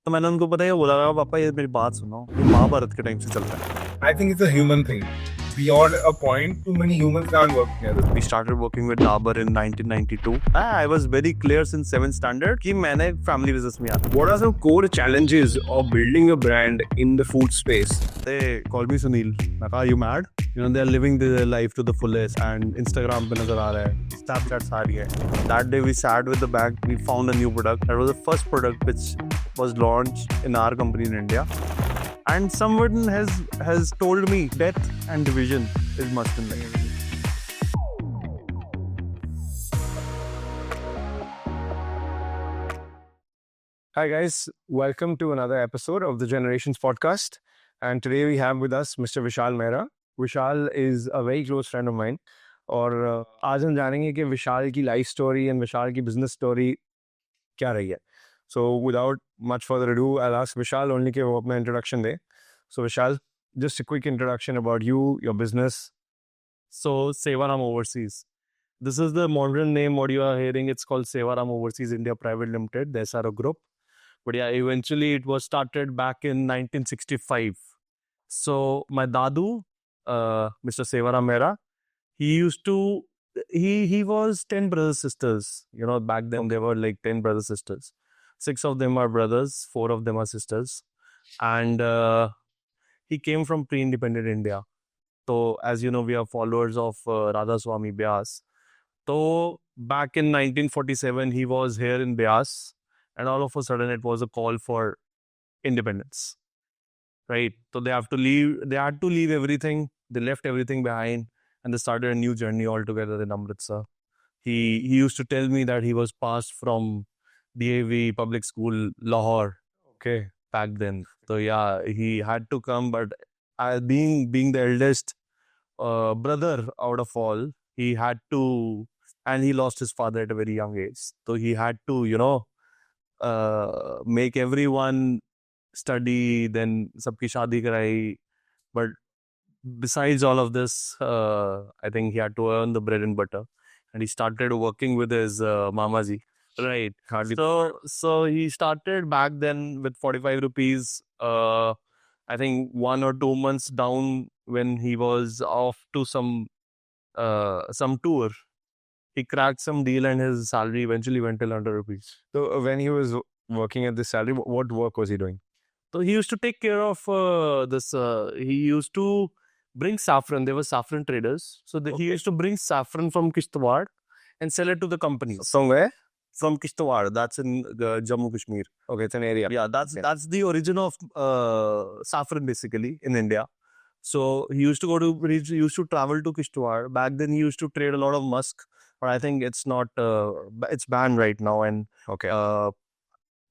तो मैंने उनको पता है बोला पापा ये मेरी बात सुनो, ये महाभारत के टाइम से चल रहा है। I think it's a human thing. Beyond a point, too many humans can't work together. We started working with Dabur in 1992. I was very clear since 7th standard कि मैंने family business में आना। What are some core challenges of building a brand in the food space? They call me Sunil. मैं कहा, are you mad? You know, they're living their life to the fullest and Instagram पे नजर आ रहा है, Snapchat सारी है. That day we sat with the bank, we found a new product. That was the first product which was launched in our company in India. And someone has told me death and division is must in life. Hi guys, welcome to another episode of the Generations podcast. And today we have with us Mr. Vishal Mehra. Vishal is a very close friend of mine. और आज हम जानेंगे कि विशाल की life story and विशाल की business story क्या रही है. So without much further ado, I'll ask Vishal only कि वो अपना introduction they. So Vishal, just a quick introduction about you, your business. So Sevaram Overseas. This is the modern name. What you are hearing, it's called Sevaram Overseas India Private Limited, the SRO group. But yeah, eventually it was started back in 1965. So my dadu, Mr. Sevaram Mehra, he used to, he was 10 brothers sisters. You know, back then there were like 10 brothers sisters. 6 of them are brothers, 4 of them are sisters. And he came from pre-independent India. So as you know, we are followers of Radha Swami Byas. So back in 1947, he was here in Byas. And all of a sudden, it was a call for independence, right? So they had to leave everything. They left everything behind and they started a new journey altogether in Amritsar. He used to tell me that he was passed from DAV Public School, Lahore, Okay. back then. So yeah, he had to come, but being the eldest brother out of all, he had to, and he lost his father at a very young age. So he had to, make everyone study, then sabki shaadi karai. But besides all of this, I think he had to earn the bread and butter. And he started working with his mamaji. Right. So he started back then with 45 rupees. I think 1 or 2 months down when he was off to some tour, he cracked some deal and his salary eventually went till 100 rupees. So when he was working at this salary, what work was he doing? So he used to take care of this. He used to bring saffron. There were saffron traders. So he used to bring saffron from Kishtwar and sell it to the companies. Somewhere? From Kishtwar, that's in Jammu Kashmir. Okay, it's an area. Yeah, that's the origin of saffron basically in India. So he used to travel to Kishtwar. Back then he used to trade a lot of musk, but I think it's not. It's banned right now. And Okay.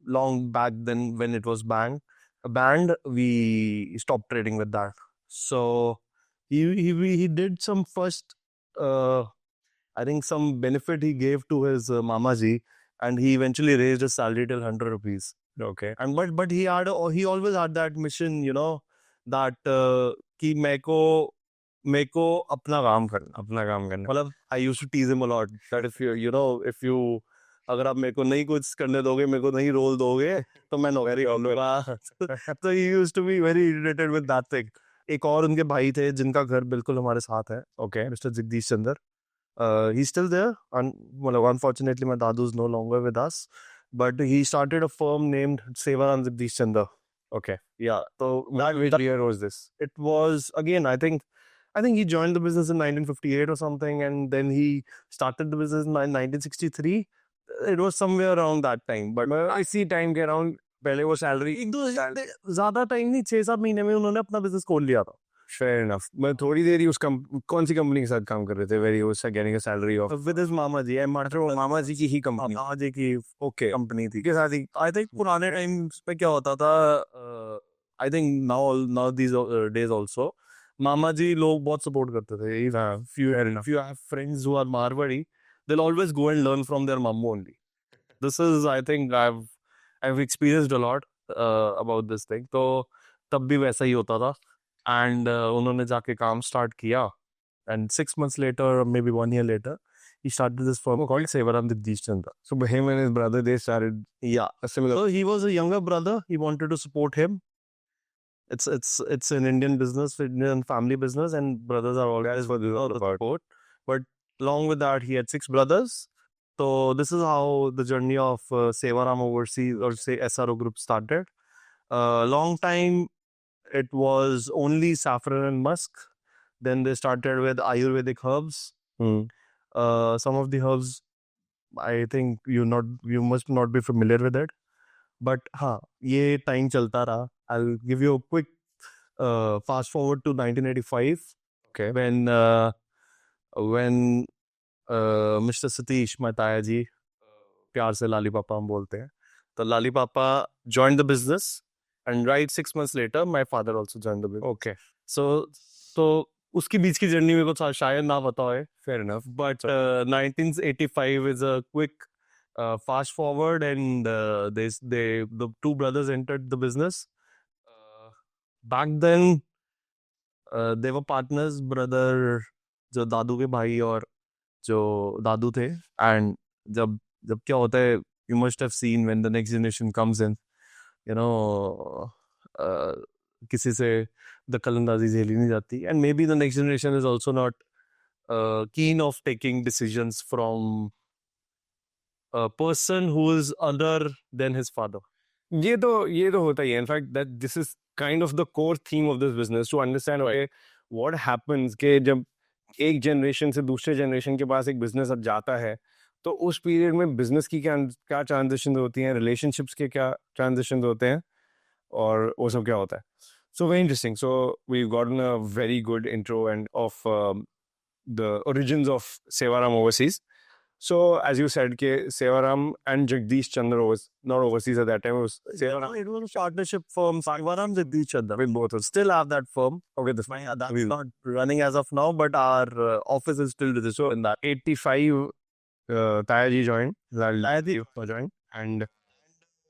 long back then when it was banned, we stopped trading with that. So he did some first. I think some benefit he gave to his mamaji, and he eventually raised his salary till 100 rupees. Okay. And but he always had that mission, that कि मेरे को अपना काम करना. मतलब I used to tease him a lot that if you अगर आप मेरे को नहीं कुछ करने दोगे, मेरे को नहीं रोल दोगे, तो मैं नौकरी कर लूंगा. So he used to be very irritated with that thing. एक और उनके भाई थे जिनका घर बिल्कुल हमारे साथ है. Okay. Mr. Jagdish Chandar. He's still there. Unfortunately, my dadu is no longer with us. But he started a firm named Sevaram Jagdish Chandar. Okay. Yeah. So Which year was this? it was again. I think he joined the business in 1958 or something, and then he started the business in 1963. It was somewhere around that time. But I see time के around पहले वो salary. एक दो ज्यादा time नहीं, 6-7 महीने में उन्होंने अपना बिजनेस खोल लिया था. Fair enough. मैं थोड़ी देर ही कौन सी कंपनी के साथ काम कर रहे थे? Where he was getting a salary of. With his मामा जी, मामा जी की ही कंपनी. मामा जी की Okay. कंपनी थी. के साथ ही. आई थिंक पुराने टाइम्स पे क्या होता था, I think now these days also, मामा जी लोग बहुत सपोर्ट करते थे. If you have friends who are Marwari, they'll always go and learn from their mammu only. This is, I think, I've experienced a lot about this thing. तो तब भी वैसा ही होता था. And उन्होंने जाके काम स्टार्ट किया. And 6 months later, or maybe 1 year later, he started this firm called Sevaram Jagdish Chandra. So him and his brother, they started Yeah. a similar. So he was a younger brother. He wanted to support him. It's an Indian business, Indian family business, and brothers are always for the support. But along with that, he had 6 brothers. So this is how the journey of Sevaram Overseas or say SRO Group started. Long time it was only saffron and musk. Then they started with Ayurvedic herbs. Some of the herbs, I think you must not be familiar with it. But हाँ, ये time चलता रहा. I'll give you a quick fast forward to 1985. Okay. When Mr. Satish, my ताया जी, प्यार से लाली पापा हम बोलते हैं. तो लाली पापा joined the business, and right 6 months later, my father also joined the business. Okay. So उसकी बीच की जर्नी मेरे को शायद ना पता है. Fair enough. But 1985 is a quick fast forward, and the 2 brothers entered the business. Back then, they were partners, brother, जो दादू के भाई और जो दादू थे. And जब क्या होता है, you must have seen when the next generation comes in, you know, किसी से दखलंदाजी झेली नहीं जाती. And maybe the next generation is also not keen of taking decisions from a person who is other than his father. ये तो होता ही है. In fact, that this is kind of the core theme of this business, to understand okay, what happens कि जब एक generation से दूसरे generation के पास एक बिजनेस अब जाता है, तो उस पीरियड में बिजनेस की क्या ट्रांजिशन होती हैं, रिलेशनशिप्स के क्या ट्रांजिशन होते हैं, और वो सब क्या होता है. So very interesting. So we've gotten a very good intro and of the origins of Sevaram Overseas. So as you said, ke Sevaram and Jagdish Chandra was not overseas at that time. It was Sevaram. It was a partnership firm. Sevaram Jagdish Chandra. We both still have that firm. Okay, That's not running as of now, but our office is still registered in that. 85, Tayaji joined. Tayaji joined, and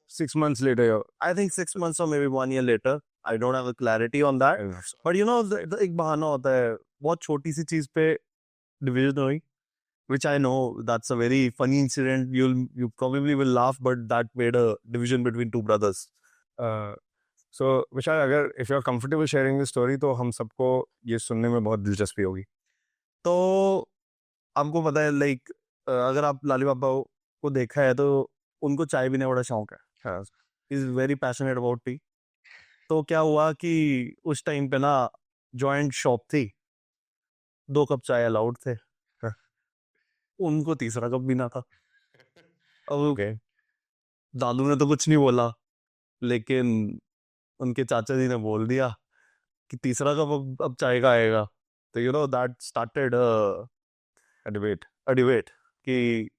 6 months later, I think 6 months or maybe 1 year later. I don't have a clarity on that. But you know, एक बहाना होता है, बहुत छोटी सी चीज पे division हुई, which I know that's a very funny incident. You probably will laugh, but that made a division between 2 brothers. So Vishal, अगर if you're comfortable sharing this story, तो हम सबको ये सुनने में बहुत दिलचस्पी होगी. तो हमको पता है, like अगर आप लाली पापा को देखा है तो उनको चाय पीने का बड़ा शौक है. He's very passionate about tea. तो क्या हुआ कि उस टाइम पे ना जॉइंट शॉप थी, 2 कप चाय अलाउड थे, उनको तीसरा कप भी ना था. अब दादू ने तो कुछ नहीं बोला, लेकिन उनके चाचा जी ने बोल दिया कि तीसरा कप अब चाय का आएगा. तो you know that started a debate कि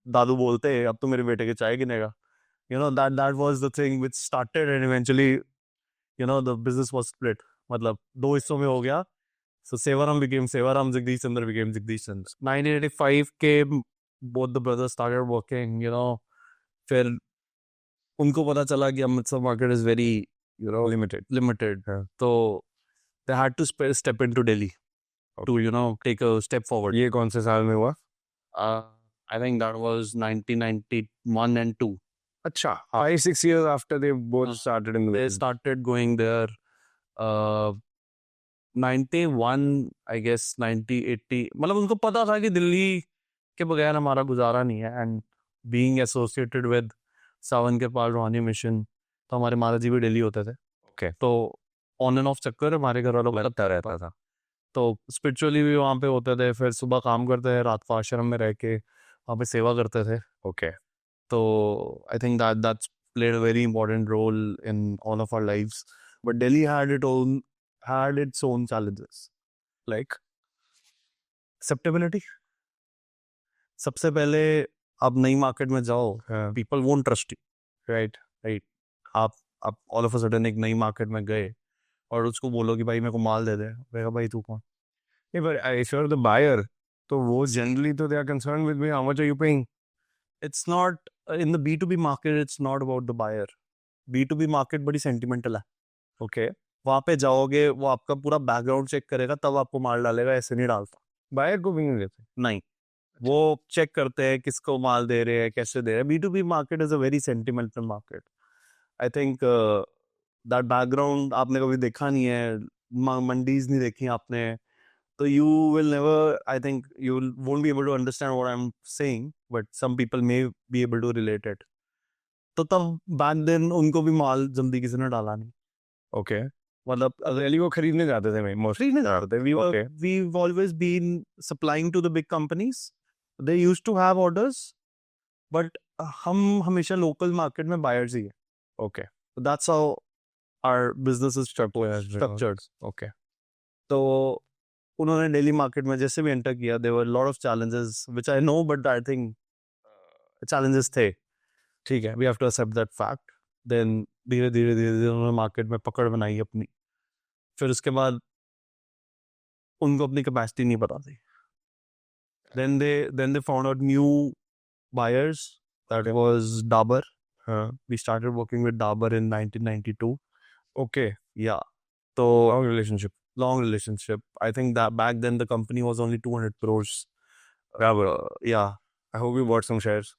दादू बोलते हैं अब तो मेरे बेटे के चाय गिनेगा. You know that was the thing which started, and eventually you know the business was split. मतलब 2 हिस्सों में हो गया. So Sevaram became Sevaram, Jagdish Chandra became Jagdish Chandra. 1985 came, both the brothers started working, you know. फिर उनको पता चला कि Amritsar market is very, you know, limited. So they had to step into Delhi to, you know, take a step forward. ये कौन से साल में हुआ? I think that was 1991 and 2. अच्छा, 5-6 years after they both started in the They started going there. 91, I guess 90, 80. मतलब उनको पता था कि दिल्ली के बगैर हमारा गुजारा नहीं है. And being associated with सावन के पाल रूहानी मिशन, तो हमारे महाराज जी भी दिल्ली होते थे. Okay. तो ऑन एंड ऑफ चक्कर हमारे घर वालों को लगता रहता था. तो स्पिरिचुअली भी वहाँ पे होते थे. फिर सुबह काम करते थे, रात को आश्रम में रह के वहाँ पे सेवा करते थे. Okay. So I think that's played a very important role in all of our lives. But Delhi had its own challenges, like acceptability. सबसे पहले आप नई मार्केट में जाओ, people won't trust you, right? आप all of a sudden एक नई market में गए और उसको बोलो कि भाई मेरे को माल दे दे, कहेगा भाई तू कौन? नहीं, but if you're the buyer, तो वो generally तो they are concerned with me, how much are you paying? It's not in the B2B market. It's not about the buyer. B2B market बड़ी sentimental है. Okay. वहाँ पे जाओगे, वो आपका पूरा बैकग्राउंड चेक करेगा, तब आपको माल डालेगा, ऐसे नहीं डालता. Buyer को भी नहीं देते? नहीं. वो चेक करते हैं किसको माल दे रहे हैं, कैसे दे रहे हैं. B2B market is a very sentimental market. I think that background आपने कभी देखा नहीं है, मंडीज नहीं देखी आपने, तो you will never, I think you won't be able to understand what I'm saying, but some people may be able to relate it. तो तब back then उनको भी माल जल्दी किसी ने डाला नहीं. ओके, मतलब अगर दिल्ली को खरीदने जाते थे मैं मोस्टली. free नहीं डालते. Okay. We've always been supplying to the big companies. They used to have orders, but हम हमेशा local market में buyers ही है. Okay, That's how our business is structured. Okay. तो उन्होंने दिल्ली मार्केट में जैसे भी एंटर किया, there were a lot of challenges which I know, but I think challenges थे. ठीक है, we have to accept that fact. Then धीरे धीरे उन्होंने मार्केट में पकड़ बनाई अपनी. फिर उसके बाद उनको अपनी कैपेसिटी नहीं पता थी. Then they found out new buyers. That was Dabur. We started working with Dabur in 1992. Okay, Yeah. So long relationship. long relationship. I think that back then the company was only 200 crores. Yeah. I hope you bought some shares.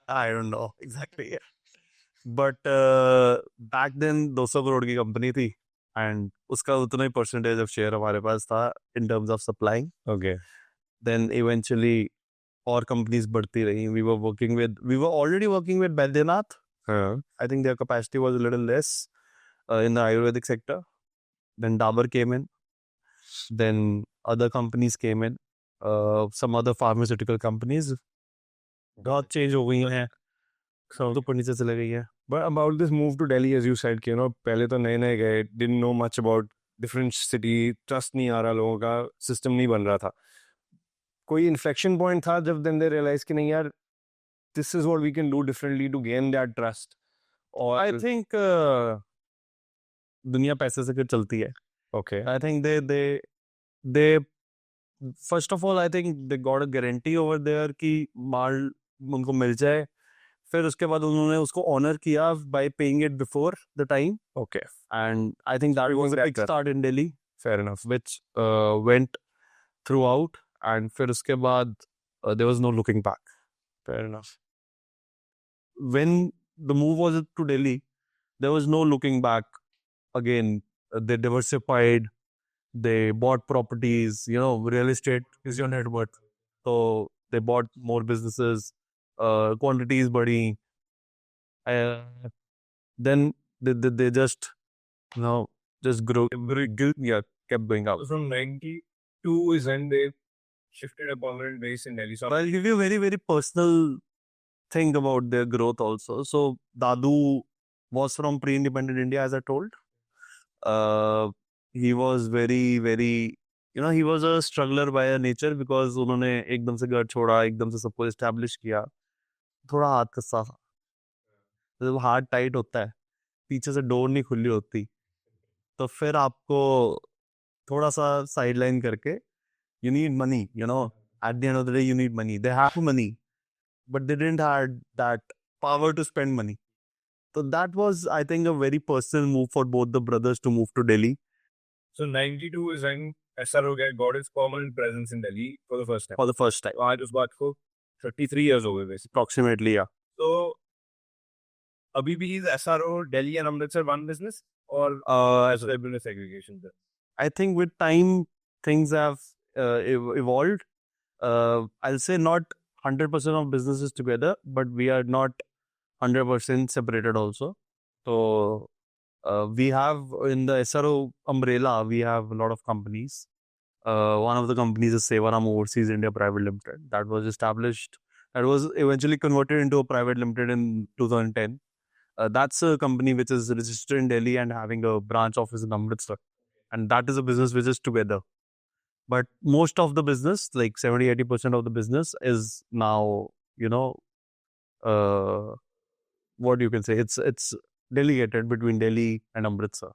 I don't know exactly. But back then 200 crore की company थी, and उसका उतना ही percentage of share हमारे पास था in terms of supplying. Okay, Then eventually और companies बढ़ती रही. We were already working with Baidyanath. हाँ, I think their capacity was a little less in the Ayurvedic sector. Then Dabur came in. Then other companies came in. Some other pharmaceutical companies. बहुत change हो गई हैं. सब तो ऊपर नीचे चले गई है. but about this move to Delhi, as you said, कि पहले तो नए गए, didn't know much about different city, trust नहीं आ रहा लोगों का, system नहीं बन रहा था. कोई inflection point था जब then they realized कि नहीं यार, this is what we can do differently to gain that trust. और I think दुनिया पैसे से चलती है. okay, I think they first of all I think they got a guarantee over there कि माल उनको मिल जाए. फिर उसके बाद उन्होंने उसको ऑनर किया by paying it before the time, okay, and I think that was a big better. start in Delhi, fair enough. which went throughout, and फिर उसके बाद there was no looking back. Fair enough. When the move was to Delhi, there was no looking back. Again, they diversified, they bought properties, real estate is your net worth. So they bought more businesses, quantities बढ़ी. Then they just, just grew, kept going up. From 92 is when they shifted a permanent base in Delhi. So But I'll give you a very, very personal thing about their growth also. So Dadu was from pre-independent India, as I told. He was very, very, he was a struggler by nature because उन्होंने एकदम से घर छोड़ा, एकदम से सब कुछ establish किया. थोड़ा हाथ कसा था. जब हाथ टाइट होता है, पीछे से डोर नहीं खुली होती, तो फिर आपको थोड़ा सा साइडलाइन करके you need money, at the end of the day you need money. They have money, but they didn't have that power to spend money. So that was, I think, a very personal move for both the brothers to move to Delhi. So 92 is when SRO got its permanent presence in Delhi for the first time. For the first time. तो आज उस बात को 33 years हो गए basically. Approximately, yeah. So अभी भी is SRO Delhi and Amritsar one business or has there been a segregation there? I think with time things have evolved. I'll say not 100% of businesses together, but we are not 100% separated also. So we have in the SRO umbrella, we have a lot of companies. One of the companies is Sevaram Overseas India Private Limited. That was established. That was eventually converted into a private limited in 2010. That's a company which is registered in Delhi and having a branch office in Amritsar. And that is a business which is together. But most of the business, like 70-80% of the business is now, what you can say, it's delegated between Delhi and Amritsar.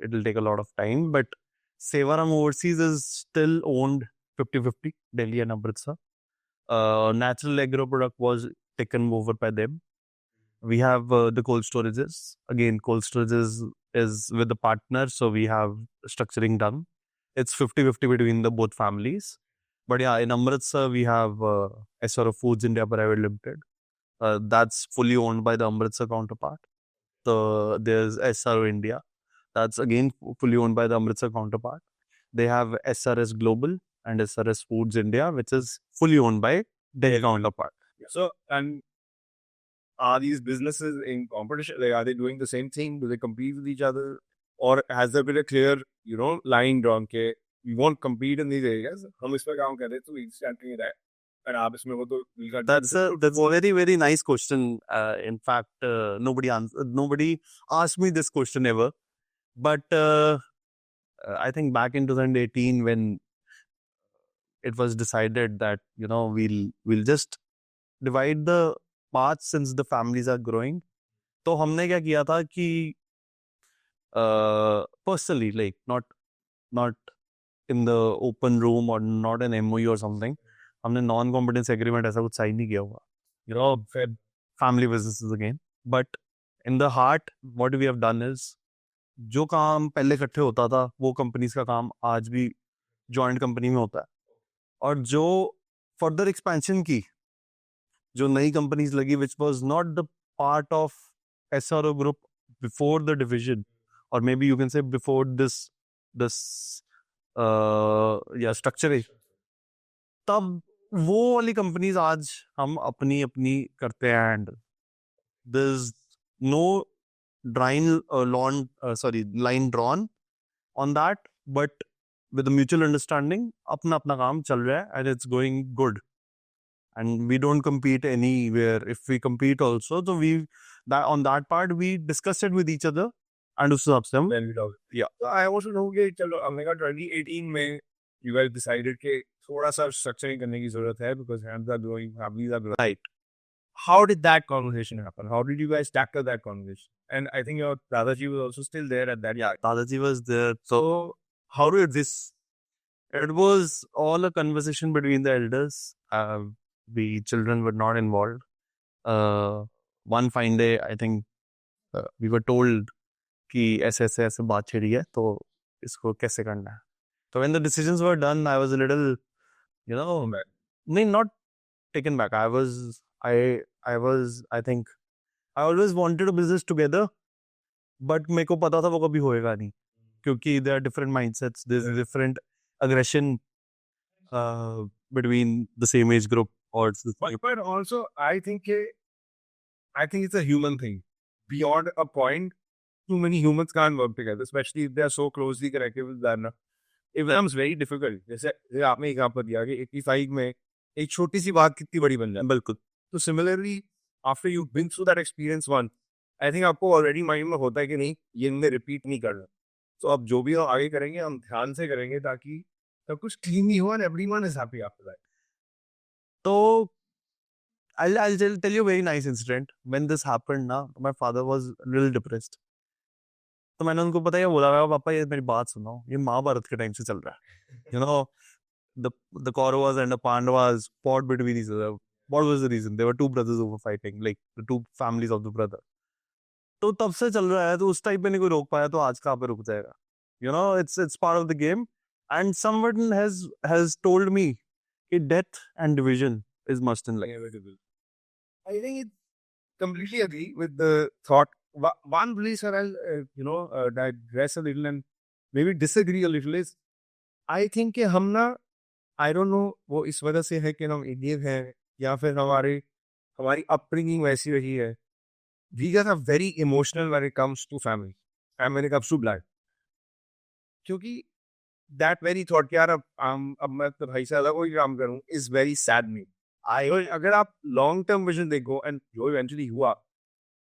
It'll take a lot of time, but Sevaram Overseas is still owned 50-50, Delhi and Amritsar. Natural agro product was taken over by them. We have the cold storages. Again, cold storages is with the partner, so we have structuring done. It's 50-50 between the both families. But yeah, in Amritsar we have SRO Foods India Private Limited. That's fully owned by the Amritsar counterpart. There's SRO India. That's again fully owned by the Amritsar counterpart. They have SRS Global and SRS Foods India, which is fully owned by their counterpart. So, and are these businesses in competition? Like, are they doing the same thing? Do they compete with each other? Or has there been a clear, line drawn? Okay, we won't compete in these areas. हम इस पे काम कर रहे हैं, तो instantly that. And आप इसमें हो तो we got That's a very, very nice question. In fact, nobody asked me this question ever. But I think back in 2018, when it was decided that we'll just divide the paths since the families are growing. तो हमने क्या किया था कि personally, like not in the open room or not an MOU or something, हमने non-competence agreement ऐसा कुछ sign नहीं किया हुआ. Family businesses again. But in the heart, what we have done is, जो काम पहले इकट्ठे होता था वो कंपनीज का काम आज भी जॉइंट कंपनी में होता है. और जो फर्दर एक्सपेंशन की जो नई कंपनीज लगी which was not the part of SRO group before the division, or maybe you can say before this structure, तब वो वाली कंपनीज आज हम अपनी अपनी करते हैं. And there's no line drawn on that, but with a mutual understanding, अपना अपना काम चल रहा है and it's going good. And we don't compete anywhere. If we compete also, so on that part we discuss it with each other and उस हिसाब से हम then we talk. Yeah. So I also know कि चलो हमने कहा 2018 में you guys decided कि थोड़ा सा structuring करने की जरूरत है because hands are growing, families are growing. Right. How did that conversation happen? How did you guys tackle that conversation? And I think your Dadaji was also still there at that. Yeah, Dadaji was there. So how did this? It was all a conversation between the elders. We children were not involved. One fine day, I think we were told कि ऐसे बात छिड़ी है तो इसको कैसे करना है. So when the decisions were done, I was a little, not taken back. I think I always wanted a business together, but मेरे को पता था वो कभी होएगा नहीं, क्योंकि there are different mindsets, there's different aggression between the same age group. But also, I think it's a human thing. Beyond a point, too many humans can't work together, especially if they are so closely connected with Dharna. It becomes very difficult. जैसे आपने एक पर दिया कि 85 में एक छोटी सी बात कितनी बड़ी बन जाए. बिल्कुल. तो similarly, after you've been through that experience once, I think आपको already mind में होता है कि नहीं, ये इनमें repeat नहीं करना. तो अब जो भी हम आगे करेंगे, हम ध्यान से करेंगे ताकि सब कुछ clean ही हो and everyone is happy after that. So I'll tell you a very nice incident. When this happened, my father was a little depressed. तो मैंने उनको पता है बोला, पापा ये मेरी बात सुनो, ये महाभारत के टाइम से चल रहा है. The Kauravas and the Pandavas fought between each other. What was the reason? There were two brothers who were fighting, like the two families of the brother. तो तब से चल रहा है, तो उस टाइम पे नहीं कोई रोक पाया, तो आज कहाँ पे रुक जाएगा. It's part of the game. And someone has told me that death and division is must in life. Inevitable. I think it completely agree with the thought. One place where I'll digress a little and maybe disagree a little is, I think कि हम ना, I don't know वो इस वजह से है कि हम Indian हैं या फिर हमारी upbringing वैसी रही है. We guys are very emotional when it comes to family and when it comes to blood. क्योंकि that very thought कि यार अब मैं तो भाई से अलग कोई काम करूँ is very saddening. अगर आप long term vision देखो and जो eventually हुआ,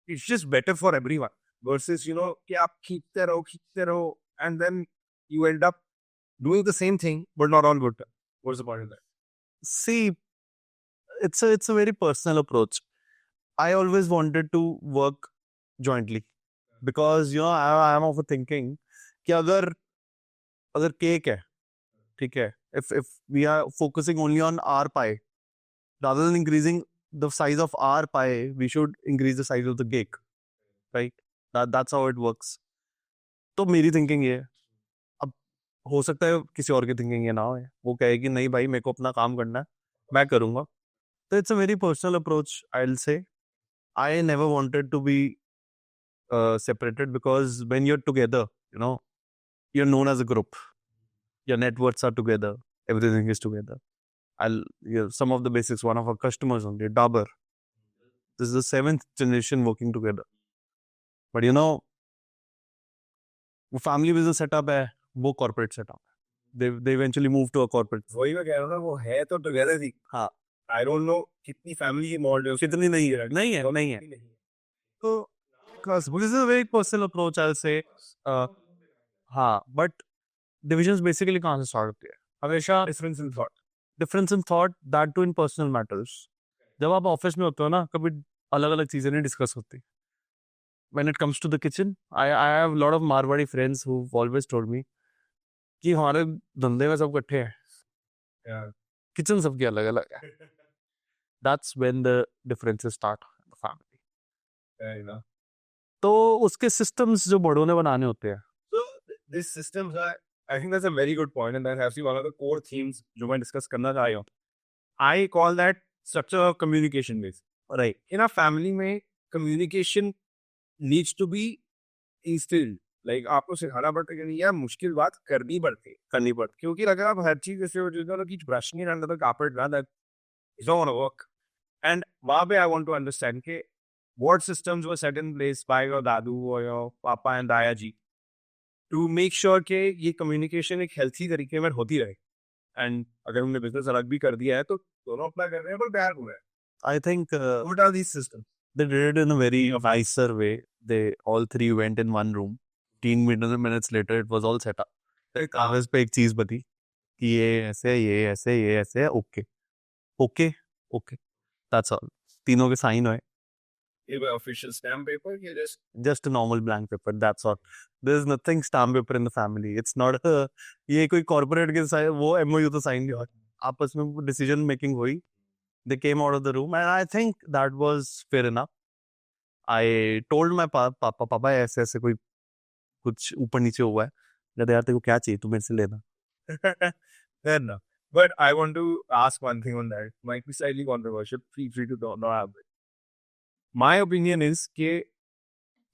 it's just better for everyone versus कि आप खींचते रहो and then you end up doing the same thing but not on good terms. What's the point of that? See, it's a very personal approach. I always wanted to work jointly because I am of a thinking कि अगर cake है, ठीक है, if we are focusing only on our pie rather than increasing the size of our pie, we should increase the size of the cake, right? That's how it works. तो मेरी thinking ये है. अब हो सकता है किसी और की थिंकिंग ये ना हो, वो कहे कि नहीं भाई मेरे को अपना काम करना है, मैं करूंगा. तो it's a very personal approach, I will say. I never wanted to be separated, because when you're together, you're known as a group. Your net worths are together. Everything is together. Some of the basics. One of our customers only, Dabur. This is the 7th generation working together. But वो family business setup है, वो corporate setup है. They eventually moved to a corporate. वही मैं कह रहा हूँ ना, वो है तो टुगेदर ही. हाँ. आई डोंट नो कितनी फैमिली इन्वॉल्व है, कितनी नहीं है, नहीं है. तो this is a very personal approach, I'll say. हाँ, but divisions basically कहाँ से start होती है? हमेशा difference in thought. difference in thought, that too in personal matters. जब आप ऑफिस में होते हो ना, कभी अलग अलग चीजें नहीं डिस्कस होती. When it comes to the kitchen, I have a lot of Marwadi friends who've always told me कि हमारे धंधे में सब इकट्ठे हैं, किचन सबकी अलग अलग है. That's when the differences start in the family. तो उसके systems जो बड़ों ने बनाने होते हैं. So these systems are, I think that's a very good point, and that's actually one of the core themes जो मैं discuss करना चाह रहा हूँ. I call that structure of communication based. Right. In a family में communication needs to be instilled. Like आपको सिखाना पड़ता है कि नहीं यार मुश्किल बात करनी पड़ती है, क्योंकि अगर आप हर चीज जैसे keep brushing it under the carpet ना, that is not gonna work. And वहाँ पे I want to understand कि what systems were set in place by your Dadu or your पापा and दाया जी to make sure कि ये communication एक healthy तरीके में होती रहे. And अगर उन्होंने business अलग भी कर दिया है तो दोनों अपना कर रहे हैं पर प्यार हुआ है. I think What are these systems? they did it in a very nicer way. They all three went in one room. 15 minutes later, it was all set up. कागज पे एक चीज बती कि ये ऐसे, ये ऐसे, ये ऐसे, okay okay okay, that's all. तीनों के साइन हुए. Official stamp paper, you just a normal blank paper, that's all. There's nothing stamp paper in the family. It's not a, ये कोई corporate के साथ वो MOU तो साइन नहीं हुआ, आपस में decision making हुई. They came out of the room and I think that was fair enough. I told my पापा ऐसे ऐसे कोई कुछ ऊपर नीचे हुआ है, कहते यार तेरे को क्या चाहिए, तू मेरे से लेना. Fair enough. But I want to ask one thing on that. Might be slightly controversial. Feel free to not have it. My opinion is कि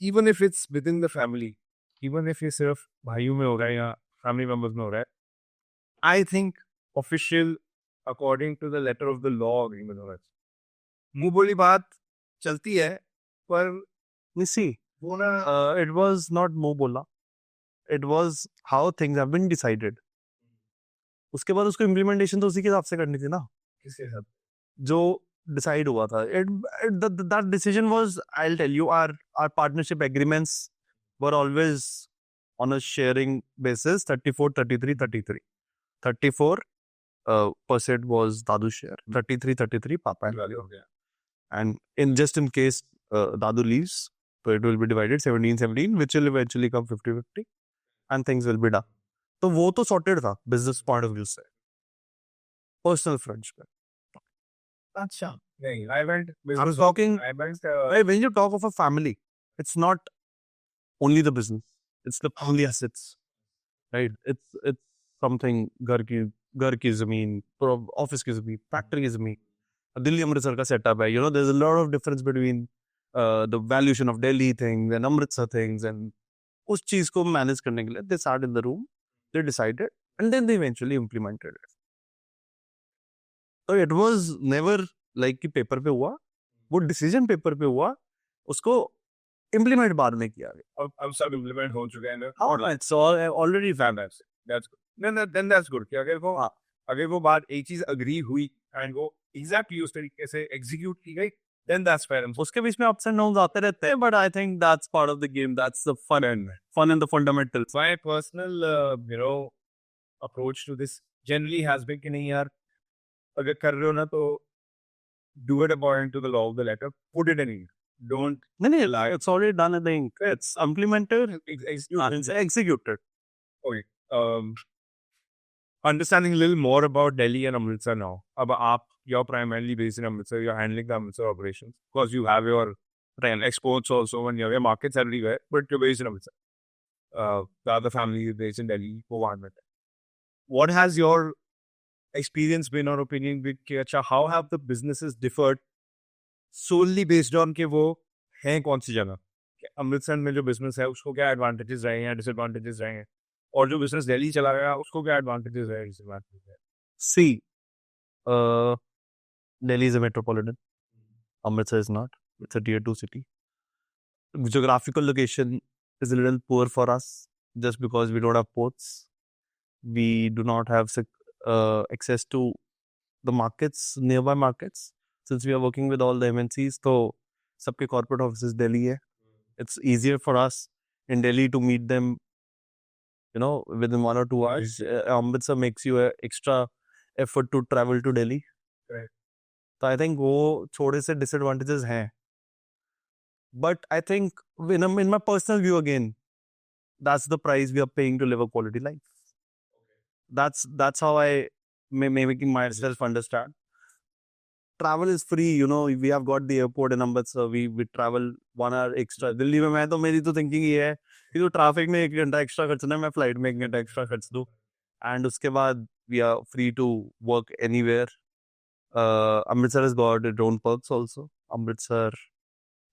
even if it's within the family, even if ये सिर्फ भाइयों में हो रहा है या family members में हो रहा है, I think official according to the letter of the law agreement होना चाहिए. मुंह बोली बात चलती है पर see, वो ना it was not मुंह बोला, it was how things have been decided. उसके बाद उसको implementation तो उसी के हिसाब से करनी थी ना, किसके साथ जो decide हुआ था. That decision was, I'll tell you, our partnership agreements were always on a sharing basis, 34, 33, 33. 34% was Dadu's share, 33, Papa and value हो गया. And in case Dadu leaves, so it will be divided 17, which will eventually come 50-50 and things will be done. तो वो तो sorted था business point of view से. Personal friendship. अच्छा नहीं, I went. I was talking. I went. When you talk of a family, it's not only the business; it's the family assets, right? It's something घर की ज़मीन, office की ज़मीन, factory की ज़मीन. दिल्ली अमृतसर का setup है. There's a lot of difference between the valuation of Delhi things and Amritsar things, and उस चीज को manage करने के लिए they sat in the room, they decided, and then they eventually implemented it. So it was never like कि paper पे हुआ, वो डिसीजन पेपर पे हुआ, उसको इम्प्लीमेंट बाद में किया गया. अब सब इम्प्लीमेंट हो चुके हैं. हाँ, it's already fantastic. That's good. Then that's good. कि अगर वो बात एक चीज अग्री हुई and वो exactly उस तरीके से execute की गई, then that's fair. उसके बीच में ups and downs आते रहते हैं, but I think that's part of the game. That's the fun and the fundamentals. My personal approach to this generally has been कि नहीं यार अगर कर रहे हो ना तो do it according to the law of the letter. Put it in ink. Don't. No, it's already done in the ink. It's implemented. It's executed. Okay. Understanding a little more about Delhi and Amritsar now. You're primarily based in Amritsar. You're handling the Amritsar operations. Of course, you have your exports also and you have your markets everywhere, but you're based in Amritsar. The other family is based in Delhi. वो वहाँ में what has your experience been or opinion been कि अच्छा how have the businesses differed solely based on कि वो हैं कौन सी जगह? कि अमृतसर में जो बिजनेस है उसको क्या एडवांटेजेस रहे हैं, डिसएडवांटेजेस रहे हैं, और जो बिजनेस दिल्ली चला गया उसको क्या एडवांटेजेस रहे, डिसएडवांटेजेस रहे? See, Delhi is a metropolitan. Amritsar is not. It's a tier 2 city. Geographical location is a little poor for us just because we don't have ports. We do not have access to the markets, nearby markets. Since we are working with all the MNCs, so सबके corporate offices Delhi है. It's easier for us in Delhi to meet them, within 1 or 2 hours. Amritsar makes you an extra effort to travel to Delhi. Right. तो I think वो थोड़े से disadvantages हैं. But I think in my personal view again, that's the price we are paying to live a quality life. That's how I making myself understand. Travel is free, we have got the airport in Amritsar, we travel 1 hour extra. Delhi में मैं तो मेरी तो thinking ये है कि तो traffic में 1 घंटा एक्स्ट्रा खर्चना है, मैं फ्लाइट में 1 घंटा एक्स्ट्रा खर्च दूँ, एंड उसके बाद we are free to work anywhere. Amritsar has got its own perks also. Amritsar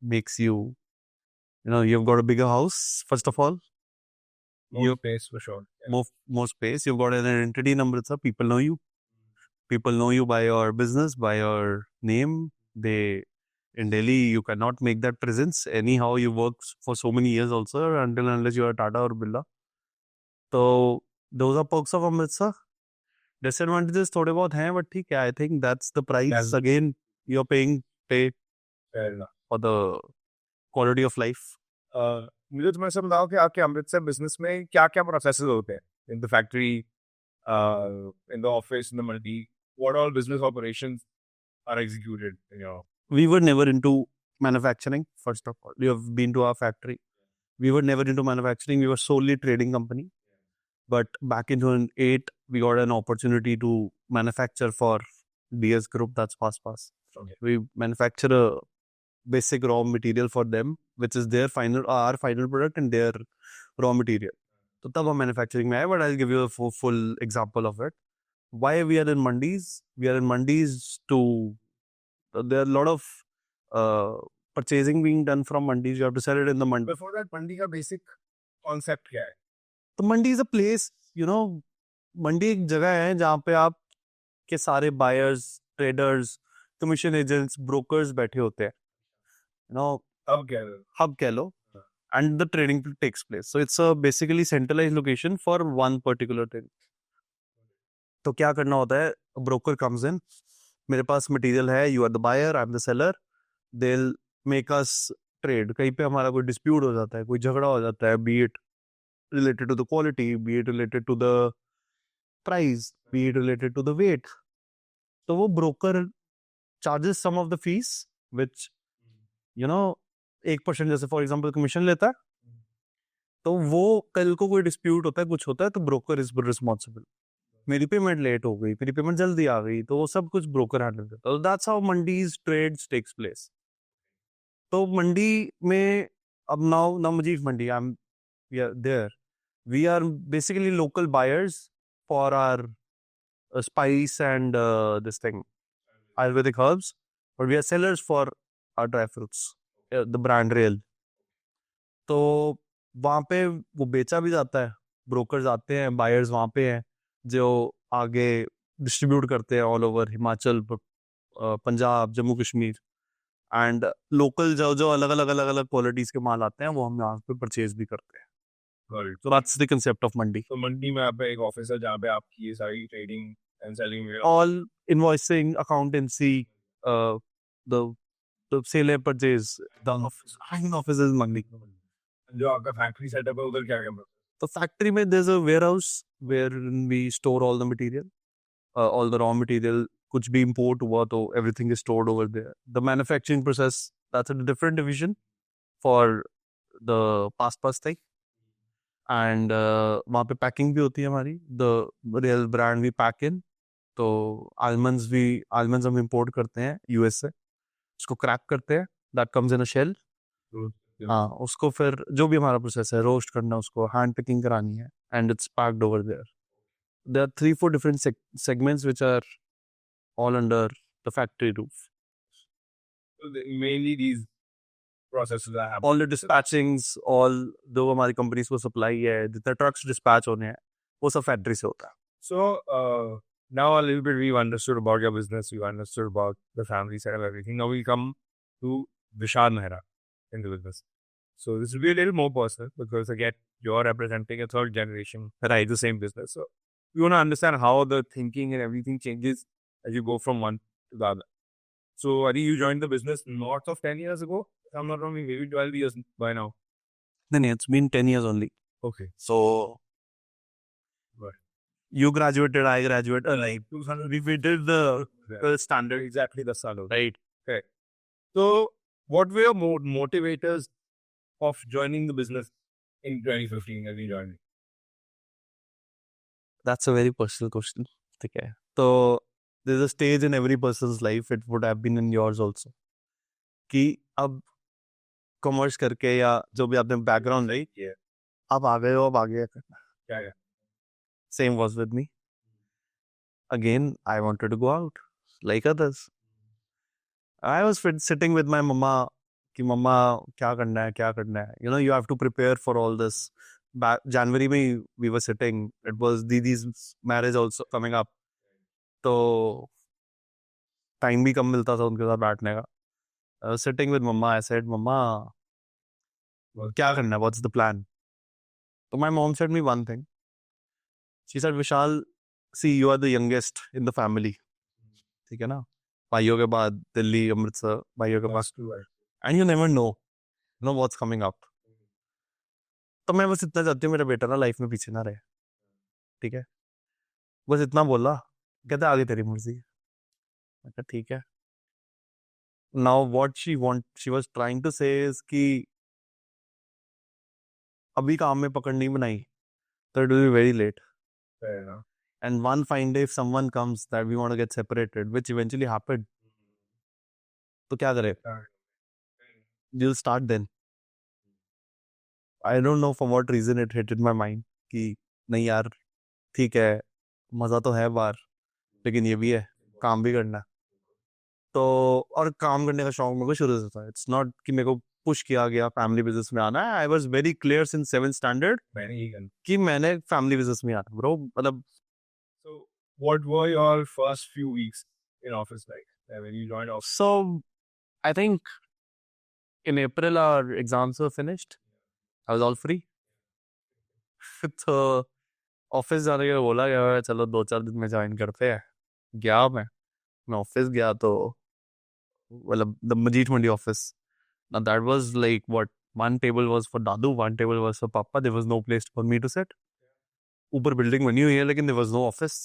makes you've got a bigger house, first of all. More space for sure. Yeah. More space. You've got an identity in Amritsar. People know you. People know you by your business, by your name. In Delhi, you cannot make that presence. Anyhow, you work for so many years also unless you are Tata or Birla. So those are perks of Amritsar. Disadvantages थोड़े बहुत हैं, but ठीक है. I think that's the price. Yes. Again, you're pay Fair enough. for the quality of life. मुझे तुम्हें सब बताओ कि आपके अमृतसर बिजनेस में क्या क्या प्रोसेसेस होते हैं in the factory, in the office, in the mandi, what all business operations are executed in your? We were never into manufacturing, first of all. You have been to our factory. We were never into manufacturing. We were solely trading company. But back in 2008, we got an opportunity to manufacture for DS Group, that's FastPass. Okay. We manufacture a basic raw material for them, which is our final product and their raw material. So तब हम manufacturing में आए, but I'll give you a full example of it. Why we are in mandis? We are in mandis there are a lot of purchasing being done from mandis. You have to sell it in the mandi. Before that, मंडी का basic concept क्या है? तो मंडी is a place, मंडी एक जगह है जहाँ पे आप के सारे buyers, traders, commission agents, brokers बैठे होते हैं, हब कह लो, and the trading takes place. So it's a basically centralised location for one particular thing. तो क्या करना होता है, ब्रोकर कम्स इन, मेरे पास मटेरियल है, you are the buyer, I am the seller, they will make us trade. कहीं पे हमारा कोई डिस्प्यूट हो जाता है, कोई झगड़ा हो जाता है, B it related to the quality, be it related to the price, be it related to the weight. So वो broker charges some of the fees, which 1% जैसे फॉर एग्जाम्पल कमीशन लेता है. तो वो कल को कोई डिस्प्यूट होता है, कुछ होता है, तो ब्रोकर इज रिस्पॉन्सिबल. मेरी पेमेंट लेट हो गई, मेरी पेमेंट जल्दी आ गई, तो वो सब कुछ ब्रोकर हैंडल करता है. That's how mandis trades takes place. तो मंडी में अब नाउ मुझे मंडी, I am there. We are basically local buyers for our spice and this thing, Ayurvedic herbs, but we are sellers for our dry fruits, the brand Real. तो वहाँ पे वो बेचा भी जाता है, ब्रोकर्स आते हैं, बायर्स वहाँ पे हैं जो आगे डिस्ट्रीब्यूट करते हैं all over Himachal, Punjab, Jammu Kashmir, and local जो अलग अलग क्वालिटीज के माल आते हैं वो हम यहाँ पे परचेज भी करते हैं. So that's the concept of mandi. तो मंडी में आप एक ऑफिस है जहाँ पे आपकी ये सारी ट्रेडिंग एंड सेलिंग में All invoicing, accountancy, the sale and purchase, the office is mandi. जो आपका फैक्ट्री सेटअप है उधर क्या क्या? तो फैक्ट्री में there's a warehouse where we store all the material, all the raw material. कुछ भी import हुआ तो everything is stored over there. The manufacturing process, that's a different division for the fast thing. And वहाँ पे packing भी होती है हमारी, the real brand we pack in. तो आलमंड्स हम इंपोर्ट करते हैं यूएस से, उसको क्रैक करते हैं, that comes in a shell. हाँ, उसको फिर जो भी हमारा प्रोसेस है, रोस्ट करना, उसको हैंड पिकिंग करानी है, and it's packed over there. there are 3-4 different segments which are all under the factory roof. Mainly these processes that happen. All the dispatchings, all जो हमारी companies को supply है, जितने trucks dispatch होने हैं, वो सब factory से होता है. So now a little bit we've understood about your business, we've understood about the family side of everything. Now we come to Vishal Mehra in the business. So this will be a little more personal because again, you're representing a third generation that has the same business. So we want to understand how the thinking and everything changes as you go from one to the other. So I think you joined the business north of 10 years ago. If I'm not wrong, maybe 12 years by now. Then it's been 10 years only. Okay. So Right. you graduated, I graduated, like we did the standard Exactly the salary. right. Okay. So what were your motivators of joining the business in 2015 as you joined? That's a very personal question. Okay. So there's a stage in every person's life, it would have been in yours also, कि अब commerce करके या जो भी आपने background रही आप आ गए हो अब आगे करना. Same was with me. Again, I wanted to go out like others. I was sitting with my mama कि mama क्या करना है. You know, you have to prepare for all this. Back January में we were sitting. It was Didi's marriage also coming up. तो time भी कम मिलता था उनके साथ बैठने का. I was sitting with mama. I said, Mama, क्या करना है? What's the plan? So my mom said me one thing. She said, Vishal, see, you are the youngest in the family. ठीक है ना? भाइयों के बाद दिल्ली, अमृतसर, भाइयों के पास. And you never know what's coming up. तो मैं बस इतना चाहती हूँ मेरा बेटा ना लाइफ में पीछे ना रहे. ठीक है? बस इतना बोला. कहता आगे तेरी मर्जी. मैं कहा ठीक है. Now what she was trying to say is कि अभी काम में पकड़ नहीं बनाई तो it will be very late. Fair enough. And one fine day if someone comes that we want to get separated, which eventually happened, तो क्या करे? You'll start then. I don't know for what reason it hit in my mind कि नहीं यार ठीक है मज़ा तो है बाहर लेकिन ये भी है काम भी करना है. तो और काम करने का शौक मेरे को शुरू से था. इट्स नॉट कि मेरे को पुश किया गया फैमिली बिजनेस में आना है. I was very clear since 7th standard कि मैंने फैमिली बिजनेस में आना ब्रो. मतलब So what were your first few weeks in office like when you joined office? so I think in April our exams were finished. I was all free. तो office जाने के बोला गया चलो 2-4 दिन में ज्वाइन करते हैं. गया मैं ऑफिस गया तो मतलब the Majid Mandi office. Now that was like what, one table was for Dadu, one table was for Papa. There was no place for me to sit. ऊपर बिल्डिंग बनी हुई है लेकिन there was no office.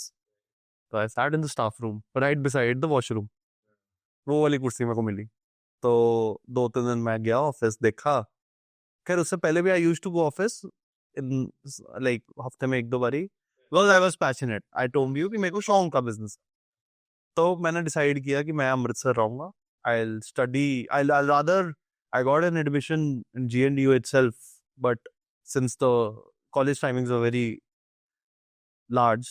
So I sat in the staff room right beside the washroom. वो वाली कुर्सी मेरे को मिली. तो 2-3 दिन मैं गया ऑफिस देखा. खैर उससे पहले भी I used to go office in like हफ्ते में 1-2 बारी because I was passionate. I told you कि मेरे को शौक का बिजनेस. तो मैंने डिसाइड किया कि मैं अमृतसर रहूँगा. I'll study. I'll rather. I got an admission in GNDU itself, but since the college timings are very large,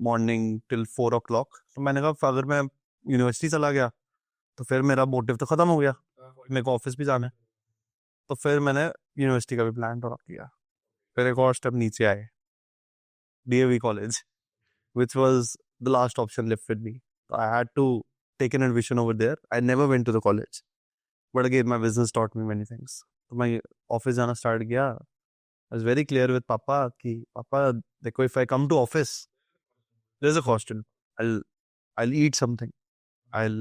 morning till 4 o'clock, तो मैंने कहा अगर मैं यूनिवर्सिटी चला गया तो फिर मेरा मोटिव तो खत्म हो गया. मेरे को ऑफिस भी जाना है. तो फिर मैंने यूनिवर्सिटी का भी प्लान ड्रॉप किया. फिर एक और स्टेप नीचे आए, DAV college, which was the last option left with me. So I had to take an admission over there. I never went to the college. But again, my business taught me many things. तो मैं office जाना start किया. I was very clear with पापा कि पापा देखो if I come to office, there's a costume. I'll eat something. I'll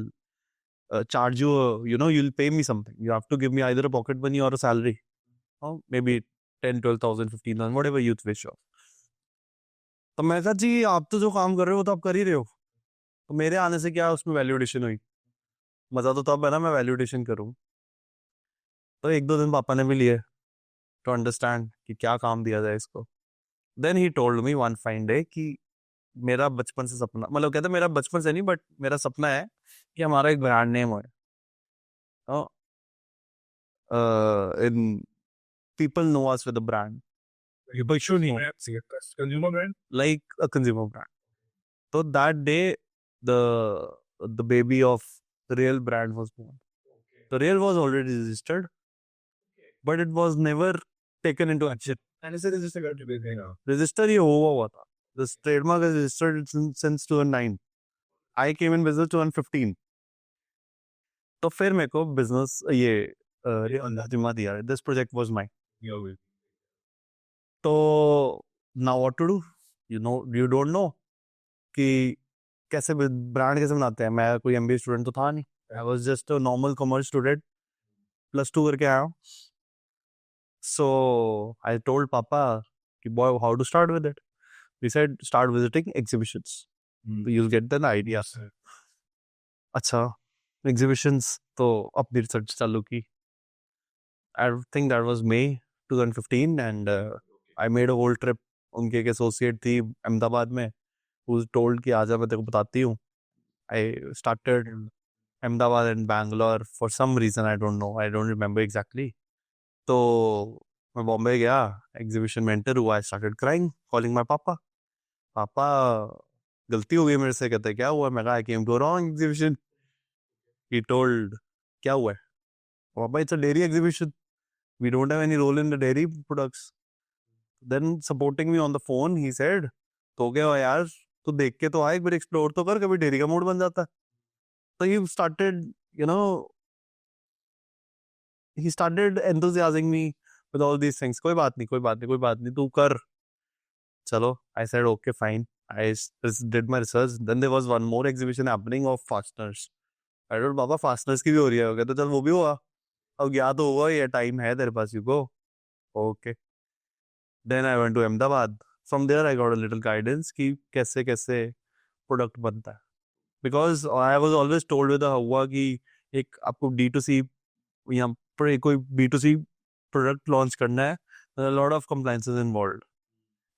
charge you, you'll pay me something. You have to give me either a pocket money or a salary. Oh, maybe 10, 12,000, 15,000, whatever you wish of. तो मैं कहा जी आप तो जो काम कर रहे हो तो आप कर ही रहे हो. तो मेरे आने से क्या उसमें वैल्यूडेशन हुई. मज़ा तो तब है ना मैं वैल्यूडेशन करूँ. तो 1-2 दिन पापा ने भी लिए टू अंडरस्टैंड कि क्या काम दिया जाए इसको. Then he told me one fine day कि मेरा बचपन से सपना, मतलब कहते मेरा बचपन से नहीं बट मेरा सपना है कि हमारा एक ब्रांड नेम हो. In people know us with a brand But surely consumer brand. like a consumer brand. So that day, the baby of the real brand was born. The real was already registered, but it was never taken into action. And is it registered to be now? Register ही हुआ हुआ था. This trademark is registered since 2009. I came in business 2015. तो फिर मेरे को business ये जिम्मा दिया. This project was mine. तो now what to do? You don't know कि कैसे ब्रांड कैसे बनाते हैं. मैं कोई MBA स्टूडेंट तो था नहीं. I was just a normal commerce student. +2 करके आया हूँ. So I told Papa कि boy how to start with it. He said start visiting exhibitions. You'll get an idea. अच्छा exhibitions तो अपनी research चालू की. I think that was May 2015 and I made a whole trip. उनके एक associate थी अहमदाबाद में who told कि आजा मैं तेरे को बताती हूँ. I started Ahmedabad and Bangalore for some reason. I don't know. I don't remember exactly. तो मैं बॉम्बे गया एग्जीबिशन में एंटर हुआ. I started crying, calling my papa. पापा गलती हो गई मेरे से. कहते क्या हुआ. मैं कहा I came to a wrong exhibition. He told क्या हुआ है. पापा it's a dairy exhibition. We don't have any role in the dairy products. Then supporting me on the phone, he said तो क्या हुआ यार, तू देख के तो आ, एक बार एक्सप्लोर तो कर, कभी डेयरी का मूड बन जाता है. So he started enthusiasming me with all these things. कोई बात नहीं तू कर. चलो, I said okay fine. I did my research. Then there was one more exhibition happening of fasteners. I told पापा fasteners की भी हो रही है. कहते चल वो भी हुआ. अब गया तो हुआ, ये टाइम है तेरे पास, you go. Okay. Then I went to Ahmedabad. From there I got a little guidance कि कैसे कैसे प्रोडक्ट बनता है. Because I was always told with the हुआ कि एक आपको D2C या पर कोई B2C प्रोडक्ट लॉन्च करना है, a lot of compliances involved.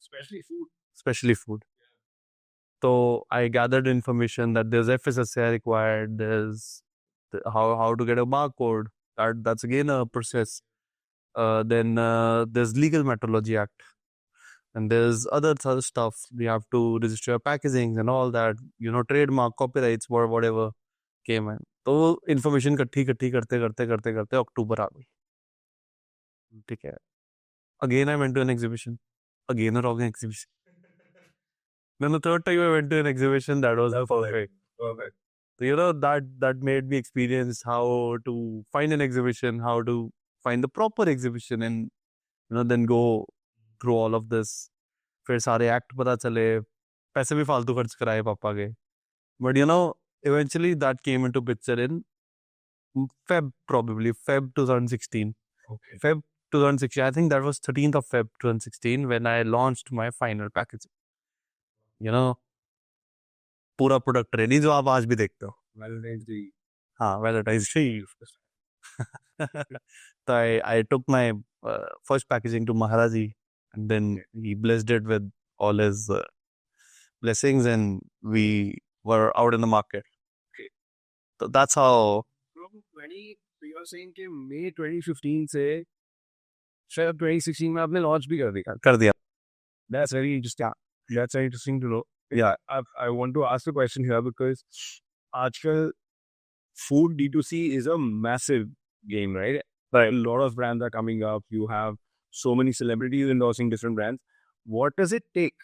Especially food. So I gathered information that there's FSSAI required, there's how to get a barcode. That's again a process. Then there's Legal Metrology Act. And there's other stuff. We have to register your packaging and all that. Trademark, copyrights, whatever came in. तो information इकट्ठी करते अक्टूबर आ गई. ठीक है. Again I went to an exhibition. Again a wrong exhibition. Then the third time I went to an exhibition, that was perfect. So, that made me experience how to find an exhibition, how to find the proper exhibition, and then go through all of this. फिर सारे act पता चले, पैसे भी फालतू खर्च कराए पापा के. But eventually that came into picture in Feb 2016. Okay. Feb 2016, I think that was 13th of Feb 2016 when I launched my final packaging. पूरा प्रोडक्ट रेडी जो आप आज भी देखते हो. Valentine's Day. So I took my first packaging to Maharaji, and then he blessed it with all his blessings, and we were out in the market. Okay. So that's how. You're saying कि May 2015 से Feb 2016 में आपने launch भी कर दिया. That's very interesting. That's very interesting to know. Yeah, I want to ask a question here because आजकल food D2C is a massive game, right? A lot of brands are coming up. You have so many celebrities endorsing different brands. What does it take?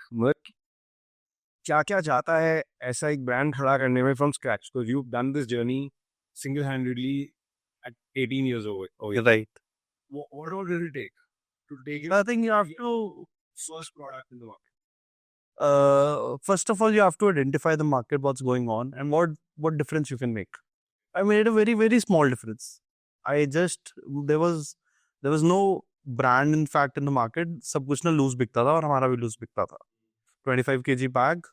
क्या जाता है ऐसा एक brand खड़ा करने में from scratch? Because you've done this journey single-handedly at 18 years old. Right. What all did it take to take it? I think you have to. First product in the market. First of all, you have to identify the market, what's going on, and what difference you can make. I made a very, very small difference. There was no brand in fact in the market. सब कुछ ना loose बिकता था और हमारा भी loose बिकता था. 25 kg bag,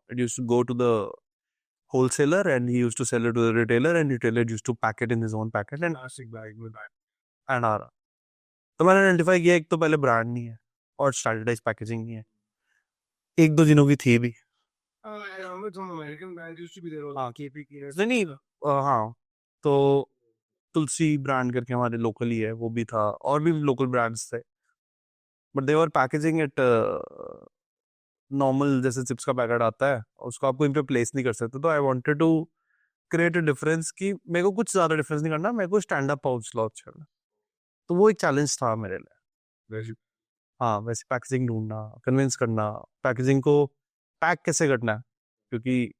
it used to go to the wholesaler and he used to sell it to the retailer, and retailer used to pack it in his own packet and Plastic bag with that. and आ रहा. तो मैंने identify किया एक तो पहले brand नहीं है और स्टैंडर्डाइज पैकेजिंग नहीं है. एक दो दिनों की थी भी. American brands used to be there. हाँ नहीं हाँ तो तुलसी ब्रांड करके हमारे लोकल ही है, वो भी था, और भी लोकल ब्रांड्स थे, but they were packaging it normal जैसे चिप्स का पैकेट आता है उसको आपको इन पे प्लेस नहीं कर सकते, तो I wanted to create a difference कि मेरे को कुछ ज्यादा डिफरेंस नहीं करना, मेरे को स्टैंड अप पाउच लॉन्च करना। तो वो एक चैलेंज था मेरे लिए। वैसे हाँ, वैसे पैकेजिंग ढूंढना, कन्विंस करना, पैकेजिंग को पैक कैसे करना है, क्योंकि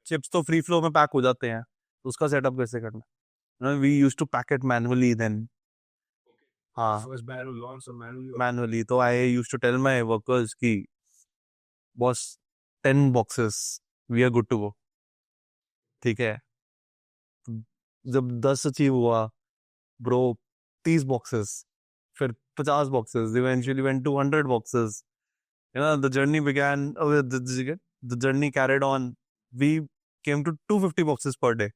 चिप्स तो फ्री फ्लो में पैक हो जाते हैं, तो उसका सेटअप कैसे करना। We use to pack it manually then. हाँ, फर्स्ट बैरल लॉन्च और मैनुअली मैनुअली। तो I use to tell my workers कि boss 10 boxes, we are good to go. ठीक है, जब 10 अचीव हुआ ब्रो, 30 बॉक्सेस, फिर 50 boxes, eventually went to 100 boxes. You know, the journey began, the journey carried on. We came to 250 boxes per day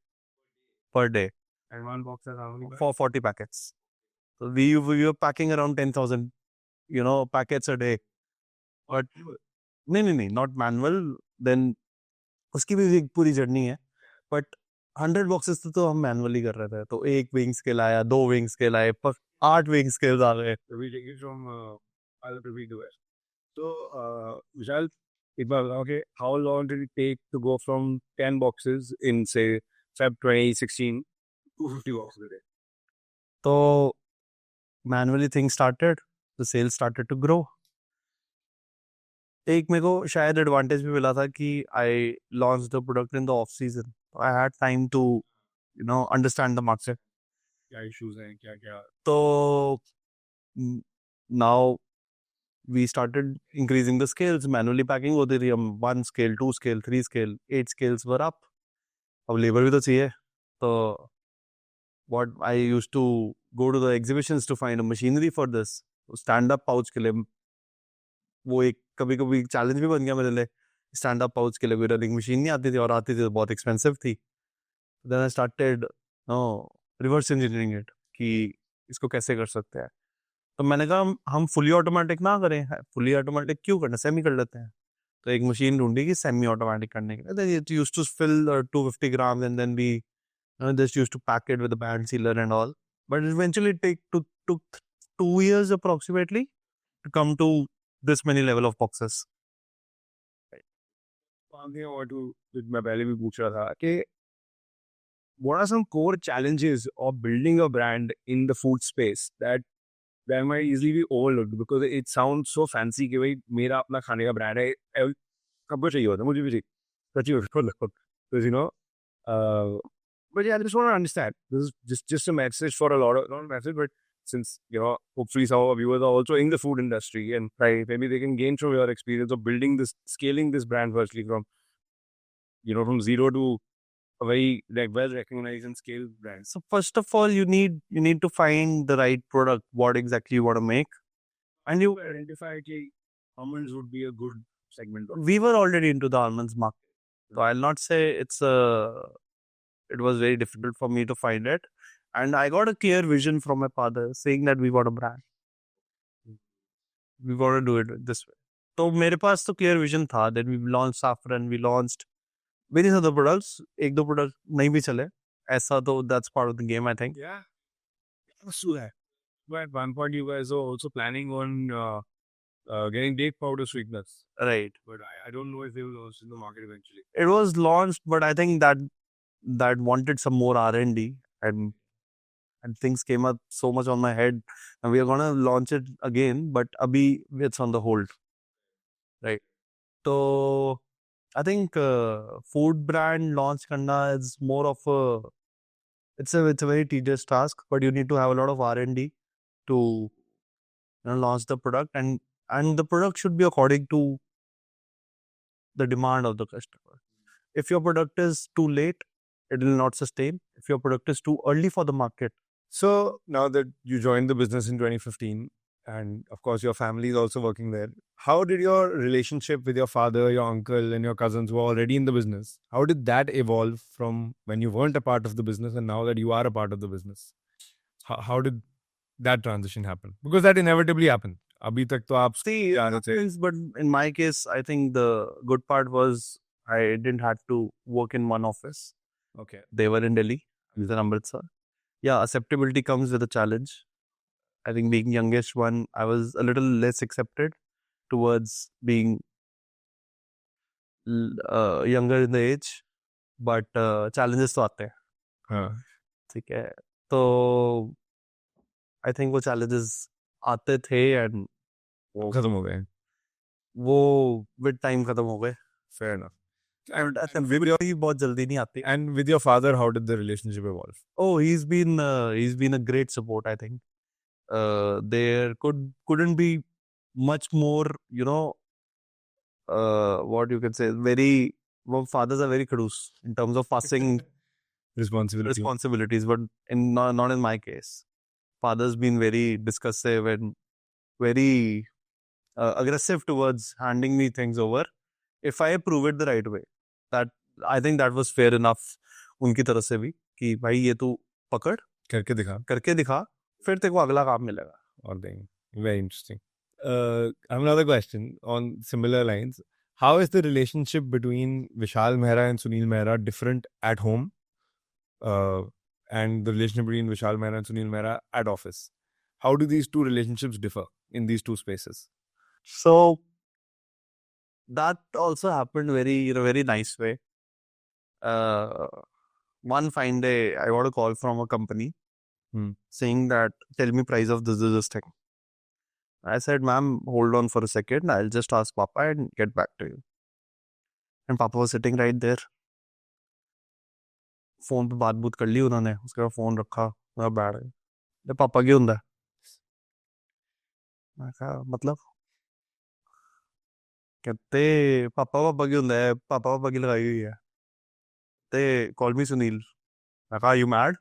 and one box है how many for 40 packets. So we were packing around 10,000, packets a day. But नहीं, not manual. Then उसकी भी एक पूरी journey है, but 100 boxes तो हम manually कर रहे थे। तो एक विंग स्केल आया, 2 विंग स्केल आए, पर 8 विंग स्केल्स आ गए। So we take it from other to we do it. So Vishal, एक बार बताओ कि how long did it take to go from 10 boxes in say Feb 2016 to 50 boxes a day? तो manually thing started, the sale started to grow. एक मेरे को शायद advantage भी मिला था कि I launch the product in the off season. I had time to understand the market. क्या इश्यूज हैं क्या क्या तो now we started increasing the scales. Manually packing होती थी, हम 1 scale, 2 scale, 3 scale, 8 scales were up. अब लेबर भी तो चाहिए, तो what I used to go to the exhibitions to find a machinery for this stand up pouch के लिए। वो एक कभी कभी चैलेंज भी बन गया मेरे लिए। स्टैंड अप पाउच के लिए कोई रनिंग मशीन नहीं आती थी, और आती थी तो बहुत एक्सपेंसिव थी। Then I started reverse engineering it कि इसको कैसे कर सकते हैं। तो मैंने कहा हम फुली ऑटोमेटिक ना करें, फुली ऑटोमेटिक क्यों करना, सेमी कर लेते हैं। तो एक मशीन ढूंढी कि सेमी ऑटोमेटिक करने के लिए। It used to fill 250 grams and then we just used to pack it with a band sealer and all. But eventually it took 2 years approximately to come to this many level of boxes. और to मैं पहले भी पूछ रहा था कि what are some core challenges of building a brand in the food space that might easily be overlooked because it sounds so fancy कि भाई मेरा अपना खाने का ब्रांड है, सबको चाहिए होता है, मुझे भी चाहिए, सच्ची मतलब because but yeah, I just want to understand, this is just a message for a lot of, not a message, but since hopefully some of our viewers are also in the food industry and maybe they can gain from your experience of building this, scaling this brand firstly from from zero to a very well recognized and scaled brand. So first of all, you need to find the right product, what exactly you want to make. And you Identify that almonds would be a good segment. We were already into the almonds market. So I'll not say it was very difficult for me to find it. And I got a clear vision from my father saying that we want a brand. We want to do it this way. तो मेरे पास तो clear vision था। Then we launched saffron, we launched various other products. एक दो product नहीं भी चले, ऐसा तो that's part of the game, I think. Yeah. Let's do that. But at one point, you guys are also planning on getting date powder sweeteners. Right. But I don't know if they will launch in the market eventually. It was launched, but I think that wanted some more R&D, and things came up so much on my head, and we are gonna launch it again, but abhi it's on the hold. Right. So I think food brand launch karna is more of it's a very tedious task, but you need to have a lot of R&D to launch the product, and the product should be according to the demand of the customer. If your product is too late, it will not sustain. If your product is too early for the market. So now that you joined the business in 2015, and of course your family is also working there, how did your relationship with your father, your uncle, and your cousins who are already in the business, how did that evolve from when you weren't a part of the business and now that you are a part of the business? How did that transition happen? Because that inevitably happened. Abhi tak to aap See, but in my case, I think the good part was I didn't have to work in one office. Okay. They were in Delhi, I was in Amritsar. Yeah, acceptability comes with a challenge. I think being youngest one, I was a little less accepted towards being younger in the age, but challenges तो आते हैं, हाँ ठीक है. तो I think वो challenges आते थे and वो खत्म हो गए. वो with time खत्म हो गए. Fair enough. And भी बहुत जल्दी नहीं आती. And with your father, how did the relationship evolve? Oh, he's been a great support, I think. There couldn't be much more, what you can say, very, well, fathers are very khadus in terms of passing responsibilities, but not in my case. Father's been very discussive and very aggressive towards handing me things over if I prove it the right way. That I think that was fair enough उनकी तरफ से भी कि भाई ये तू पकड़ करके दिखा फिर तेरे को अगला काम मिलेगा. और देंगे. Very interesting. I have another question on similar lines. How is the relationship between Vishal Mehra and Sunil Mehra different at home, and the relationship between Vishal Mehra and Sunil Mehra at office? How do these two relationships differ in these two spaces? So that also happened in a very nice way. One fine day, I got a call from a company saying that, tell me price of this thing. I said, ma'am, hold on for a second. I'll just ask Papa and get back to you. And Papa was sitting right there. Phone पे बात बूत कर ली उन्होंने, उसके बाद phone रखा, बैठ गए. पापा की हुंदा. मैं कहा मतलब कहते पापा की हुंदा है, पापा की लगाई हुई है. ते कॉल मी सुनील. मैं कहा यू मैड.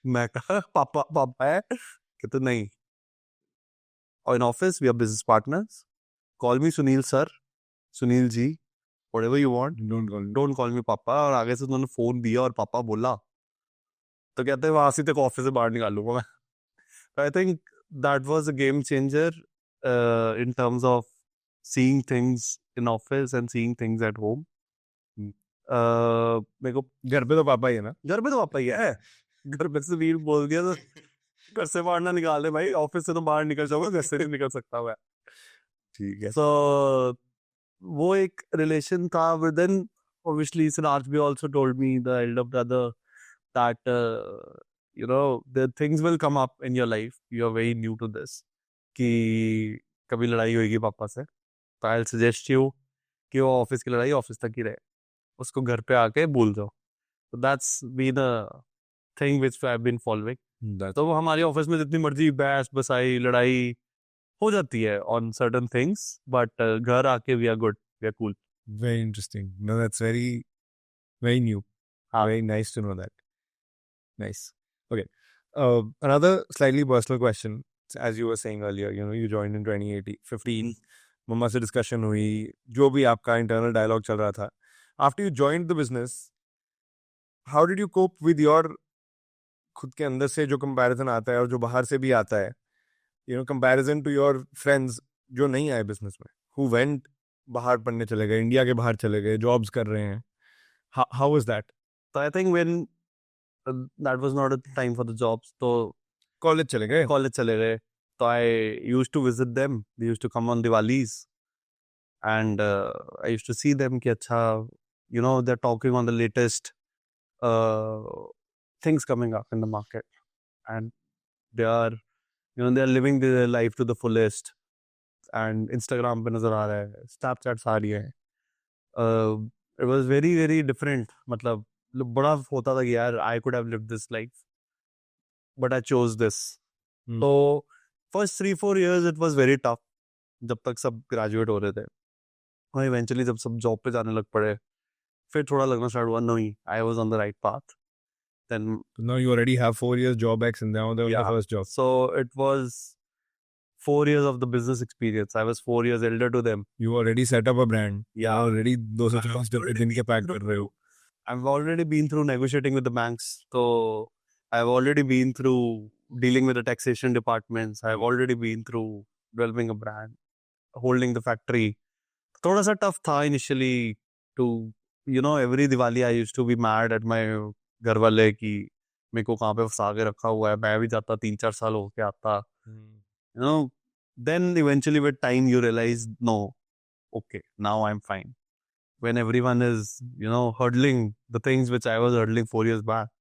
मैं कहा पापा है. कहते नहीं, और in office we are business partners. Call me Sunil sir, Sunil ji, whatever you want, don't call me पापा. और आगे से उन्होंने फोन दिया और पापा बोला तो कहते हैं वहां से तेरे को ऑफिस से बाहर निकालूंगा मैं. I think that was a game changer in terms of seeing things in office and seeing things at home. मेरे को घर पे तो पापा ही है ना. घर पे तो पापा ही है. घर पे से वीर बोल दिया तो घर से बाहर ना निकाल दे भाई, ऑफिस से तो बाहर निकल जाऊंगा, घर से नहीं निकल सकता मैं. ठीक है. So वो एक रिलेशन था. But then obviously Siddharth भी also told me, the elder brother, that the things will come up in your life. You are very new to this. कि कभी लड़ाई होगी पापा से, तो I'll suggest you कि वो ऑफिस की लड़ाई ऑफिस तक ही रहे, उसको घर पे आके भूल जाओ. So that's been a thing which I've been following. तो वो हमारे ऑफिस में जितनी मर्जी बहस बसाई लड़ाई हो जाती है on certain things, but घर आके we are good, we are cool. Very interesting. No, that's very, very new. Very nice to know that. Nice. Okay. Another slightly personal question. As you were saying earlier, you joined in 2015. मम्मा से discussion हुई, जो भी आपका internal dialogue चल रहा था. After you joined the business, how did you cope with your खुद के अंदर से जो comparison आता है और जो बाहर से भी आता है, comparison to your friends जो नहीं आए business में, who went बाहर पढ़ने चले गए, इंडिया के बाहर चले गए, jobs कर रहे हैं. How was that? So I think when that was not a time for the jobs, तो college चले गए. So I used to visit them. They used to come on Diwalis, and I used to see them कि अच्छा, they're talking on the latest things coming up in the market, and they are they're living their life to the fullest. And Instagram पे नजर आ रहा है, Snapchats आ रही है. It was very very different. मतलब बड़ा होता था कि यार I could have lived this life, but I chose this. So first 3-4 years it was very tough जब तक सब graduate हो रहे थे. और eventually जब सब job पे जाने लग पड़े, फिर थोड़ा लगना start हुआ नहीं, I was on the right path. Then now you already have 4 years job ex and now the first job. So it was 4 years of the business experience. I was 4 years elder to them. You already set up a brand. Yeah. Already 250 दिन के pack कर रहे हो. I've already been through negotiating with the banks. So I've already been through dealing with the taxation departments. I've already been through developing a brand, holding the factory. थोड़ा सा tough था initially to, every Diwali I used to be mad at my घर वाले कि मेरे को कहाँ पे फंसा के रखा हुआ है, मैं भी जाता 3-4 साल हो के आता. Then eventually with time you realize, no, okay, now I'm fine. when everyone is, hurdling the things which I was hurdling 4 years back.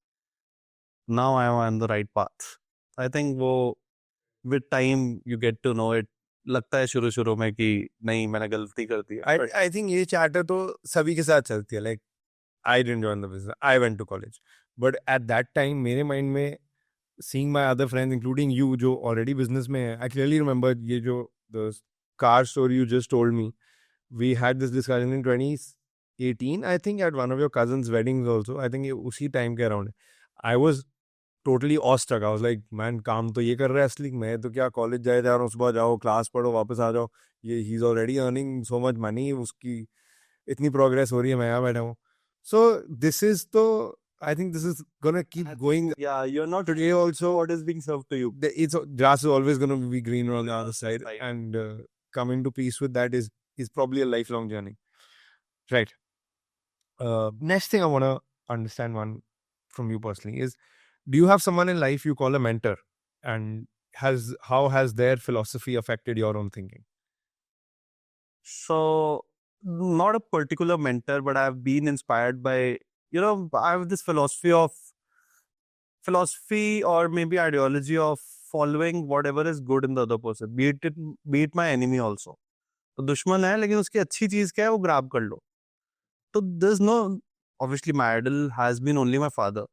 Now I am on the right path. I think with time you get to know it. लगता है शुरू में कि नहीं मैंने गलती कर दी. I think ये चार्टर तो सभी के साथ चलती है. Like I didn't join the business. I went to college. But at that time मेरे mind में seeing my other friends including you जो already business में है, I clearly remember ये जो the car story you just told me. We had this discussion in 2018 I think at one of your cousins weddings also. I think ये उसी time के around है. I was totally awestruck. I was like, man, काम तो ये कर रहा है असली, मैं तो क्या कॉलेज जाए जा रहा हूँ, सुबह जाओ क्लास पढ़ो वापस आ जाओ, ये he is already earning so much money, उसकी इतनी प्रोग्रेस हो रही है, मैं यहाँ बैठा हूँ. सो दिस इज तो I think this is gonna keep going. Yeah, you're not Today also, what is being served to you. It's grass is always gonna be greener on the other side, Right. and coming to peace with that is probably a lifelong journey, right? Next thing I wanna understand one from you personally is, do you have someone in life you call a mentor, and how has their philosophy affected your own thinking? So, not a particular mentor, but I've been inspired by, I have this philosophy or maybe ideology of following whatever is good in the other person, be it my enemy also. तो दुश्मन है लेकिन उसकी अच्छी चीज क्या है वो ग्रैब कर लो. तो there's no, obviously my idol has been only my father.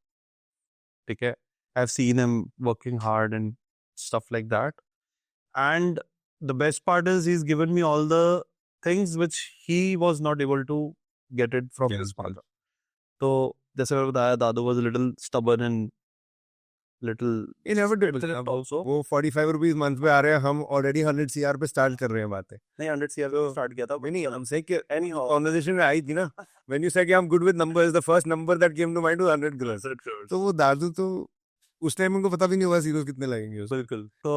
ठीक है, I've seen him working hard and stuff like that. And the best part is he's given me all the things which he was not able to get it from his father. तो जैसे मैंने बताया, दादू was a little stubborn and little. He never did also. वो 45 rupees month पे आ रहे हैं, हम already 100 CR पे स्टार्ट कर रहे हैं बातें. नहीं 100 CR पे स्टार्ट किया था. नहीं हमसे कि Anyhow. कॉन्वर्सेशन में आई थी ना, when you said कि I'm good with numbers, the first number that came to mind was 100 crores. तो वो दादू तो उस टाइम उनको पता भी नहीं होगा जीरोस कितने लगेंगे. बिल्कुल. तो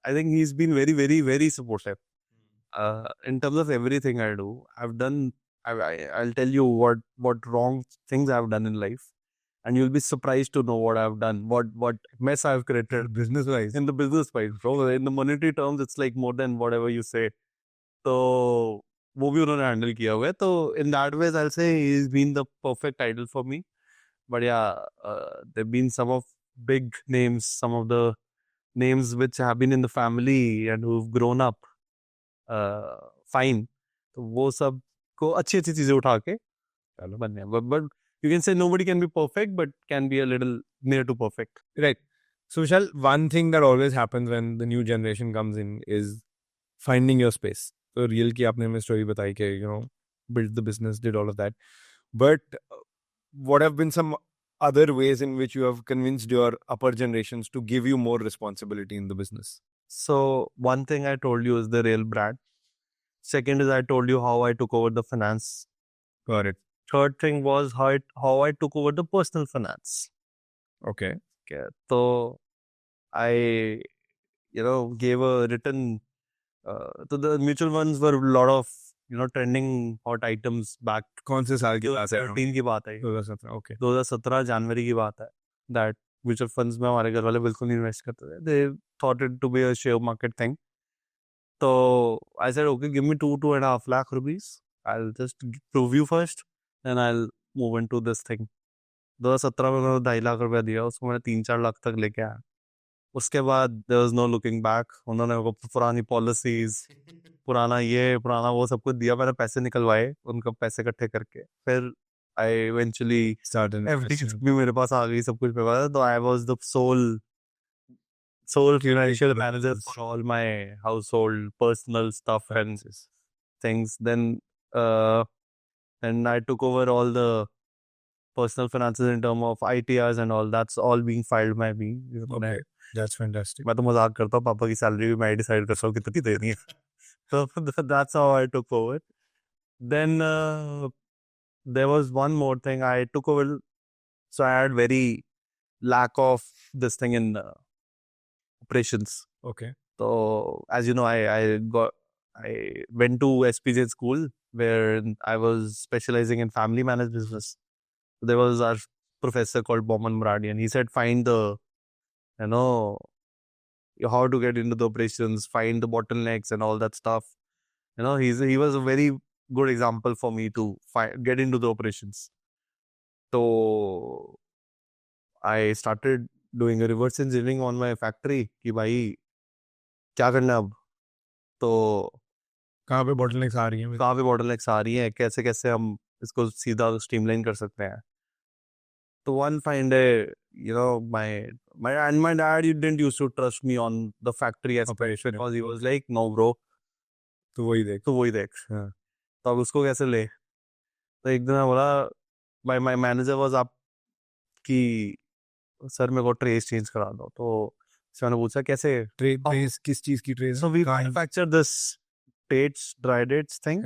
I think he's been very, very, very supportive. In terms of everything I do, I've done. I'll tell you what wrong things I've done in life, and you'll be surprised to know what I've done. What mess I've created business wise. in the business wise, bro. In the monetary terms, it's like more than whatever you say. So वो भी उन्होंने handle किया हुआ है. तो in that ways, I'll say he's been the perfect idol for me. But yeah, there've been some of big names, some of the names which have been in the family and who've grown up fine. तो वो सब को अच्छी चीजें उठा के चलो बनने. But you can say nobody can be perfect, but can be a little near to perfect. Right. So Vishal, one thing that always happens when the new generation comes in is finding your space. So real की आपने हमें story बताई कि built the business, did all of that. But what have been some other ways in which you have convinced your upper generations to give you more responsibility in the business? So one thing I told you is the real brand. Second is I told you how I took over the finance. Got it. Third thing was how I took over the personal finance. Okay. So I, gave a written. So the mutual funds were a lot of, trending hot items back. कौन से साल की बात है? 2013 की बात है. 2017. Okay. 2017 जनवरी की बात है. That mutual funds में हमारे घर वाले बिल्कुल नहीं इन्वेस्ट करते थे. They thought it to be a share market thing. So I said, okay, give me 2.5 lakh rupees. I'll just prove you first, then I'll move into this thing. 2017 में उन्होंने 2.5 लाख रुपया दिया, उसको मैंने 3-4 लाख तक लेके आया. उसके बाद there was no looking back. उन्होंने मेरे को पुरानी पॉलिसीज, पुराना वो सब कुछ दिया. मैंने पैसे निकलवाए उनका पैसे इकट्ठे करके. फिर I eventually started FD भी मेरे पास आ गई, सब कुछ मेरे पास. तो I was the sole financial manager for all my household personal stuff and things. Then and I took over all the personal finances in terms of ITRs and all. That's all being filed by me. Okay. That's fantastic. मैं तो मजाक करता हूँ, पापा की salary भी मैं decide करता हूँ कितनी देनी है. So that's how I took over. Then there was one more thing I took over. So I had very lack of this thing in operations. Okay. So as you know, I went to SPJ school where I was specializing in family managed business. So there was our professor called Bowman Muradi, and he said, find the, how to get into the operations, find the bottlenecks and all that stuff. He was a very good example for me to get into the operations. So I started doing a reverse engineering on my factory कि भाई क्या करना है अब, तो कहाँ पे bottlenecks आ रही हैं? कहाँ पे bottlenecks आ रही हैं, कैसे कैसे हम इसको सीधा स्ट्रीमलाइन कर सकते हैं. So one fine day, my dad he didn't used to trust me on the factory aspect Operation. because he was like, no bro, तो वही देख. तो वही देख. हाँ. तो अब उसको कैसे ले. तो एक दिन मैं बोला my manager was up कि सर मेरे को ट्रेस चेंज करा दो. तो मैंने पूछा कैसे. Trays किस चीज की trays? So we manufacture this dates, dry dates thing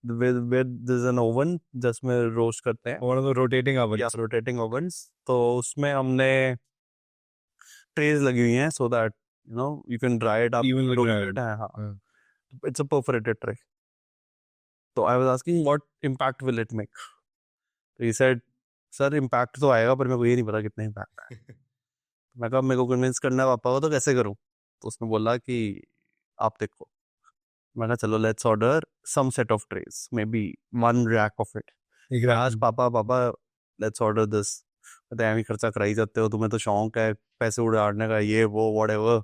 with there's an oven जिसमें रोस्ट करते हैं. One of the rotating ovens. या rotating ovens. तो उसमें हमने ट्रेज लगी हुई हैं so that you can dry it up. Evenly dry rotate it. है, हाँ. हाँ. It's a perforated tray. So I was asking what impact will it make. So he said, sir impact तो आएगा पर मेरे को ये नहीं पता कितना impact है. मैं कहा मेरे को कन्विंस करना है पापा को तो कैसे करूं. तो उसने बोला कि आप देखो. मैं कहा चलो let's order some set of trays, maybe one rack of it. एक आज पापा let's order this. कहते खर्चा कराई जाते हो, तुम्हें तो शौक है पैसे उड़ाने का, ये वो whatever.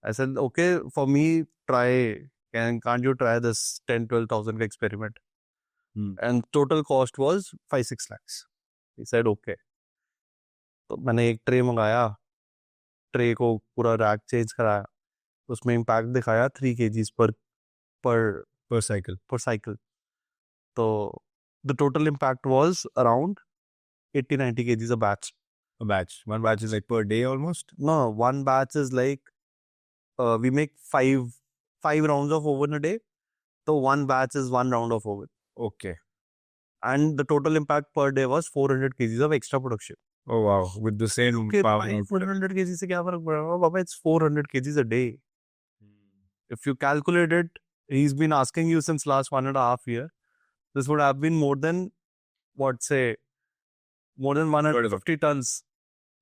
I said okay for me, try. Can't you try this 10-12,000 का experiment? And total cost was 5-6 lakhs. He said okay. तो मैंने एक ट्रे मंगाया, ट्रे को पूरा रैक चेंज कराया, उसमें इम्पैक्ट दिखाया 3 kgs per cycle. तो the total impact was around 80-90 kgs a batch. A batch. One batch is like per day almost? No, one batch is like we make 5 rounds of oven a day. So one batch is 1 round of oven. Okay. And the total impact per day was 400 kgs of extra production. Oh wow, with the same power. 400 kg से क्या फर्क पड़ रहा है बाबा. It's 400 kgs a day. If you calculate it, he's been asking you since last 1.5 years. This would have been more than 150 tons.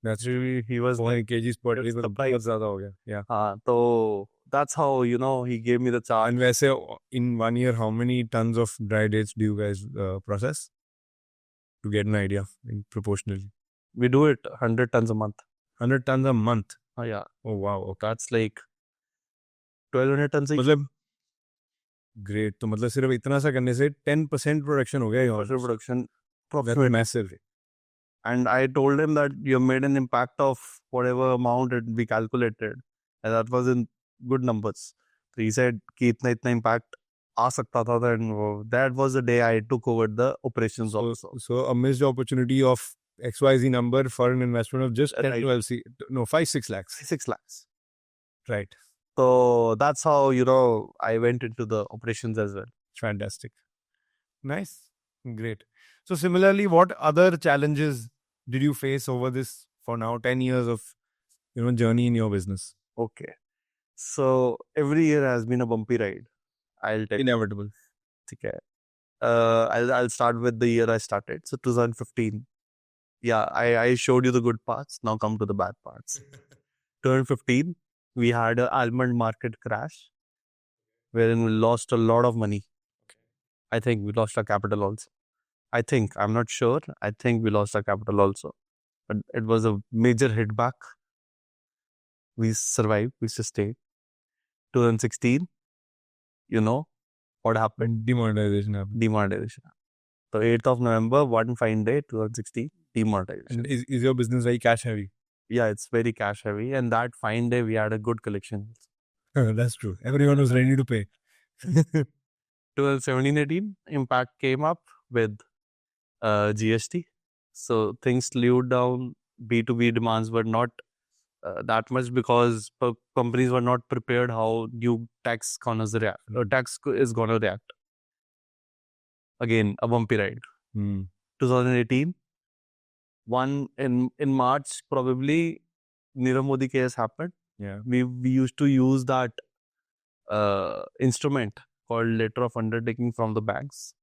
That's He was 400 kgs per day. the बहुत ज़्यादा हो गया. Yeah. हाँ, तो that's how he gave me the charge. And वैसे in 1 year, how many tons of dry dates do you guys process? To get an idea, proportionally. We do it 100 tons a month. 100 tons a month. Oh yeah. Oh wow. Okay. That's like 1200 tons a year. मतलब great. तो मतलब सिर्फ इतना सा करने से 10% production हो गया यहाँ. Production. That's massive. And I told him that you made an impact of whatever amount it we calculated, and that was in good numbers. So he said कि इतना impact आ सकता था. Then that was the day I took over the operations also. So a missed opportunity of XYZ number for an investment of just 5-6 lakhs. 6 lakhs. Right. So that's how I went into the operations as well. Fantastic. Nice. Great. So similarly, what other challenges did you face over this for now 10 years of journey in your business? Okay. So every year has been a bumpy ride. I'll tell Inevitable. Okay. I'll start with the year I started. So 2015. Yeah, I showed you the good parts. Now come to the bad parts. 2015, we had an almond market crash wherein we lost a lot of money. I think we lost our capital also. I'm not sure. I think we lost our capital also. But it was a major hit back. We survived. We sustained. 2016, what happened? Demonetization happened. Demonetization. So 8th of November, one fine day, 2016, demonetization. And is your business very cash heavy? Yeah, it's very cash heavy. And that fine day, we had a good collection. That's true. Everyone was ready to pay. 2017-18, impact came up with GST. So things slowed down. B2B demands were not that much because companies were not prepared how new tax is going to react. Again, a bumpy ride. 2018, in March, probably Nirav Modi case happened. Yeah. We used to use that instrument called letter of undertaking from the banks.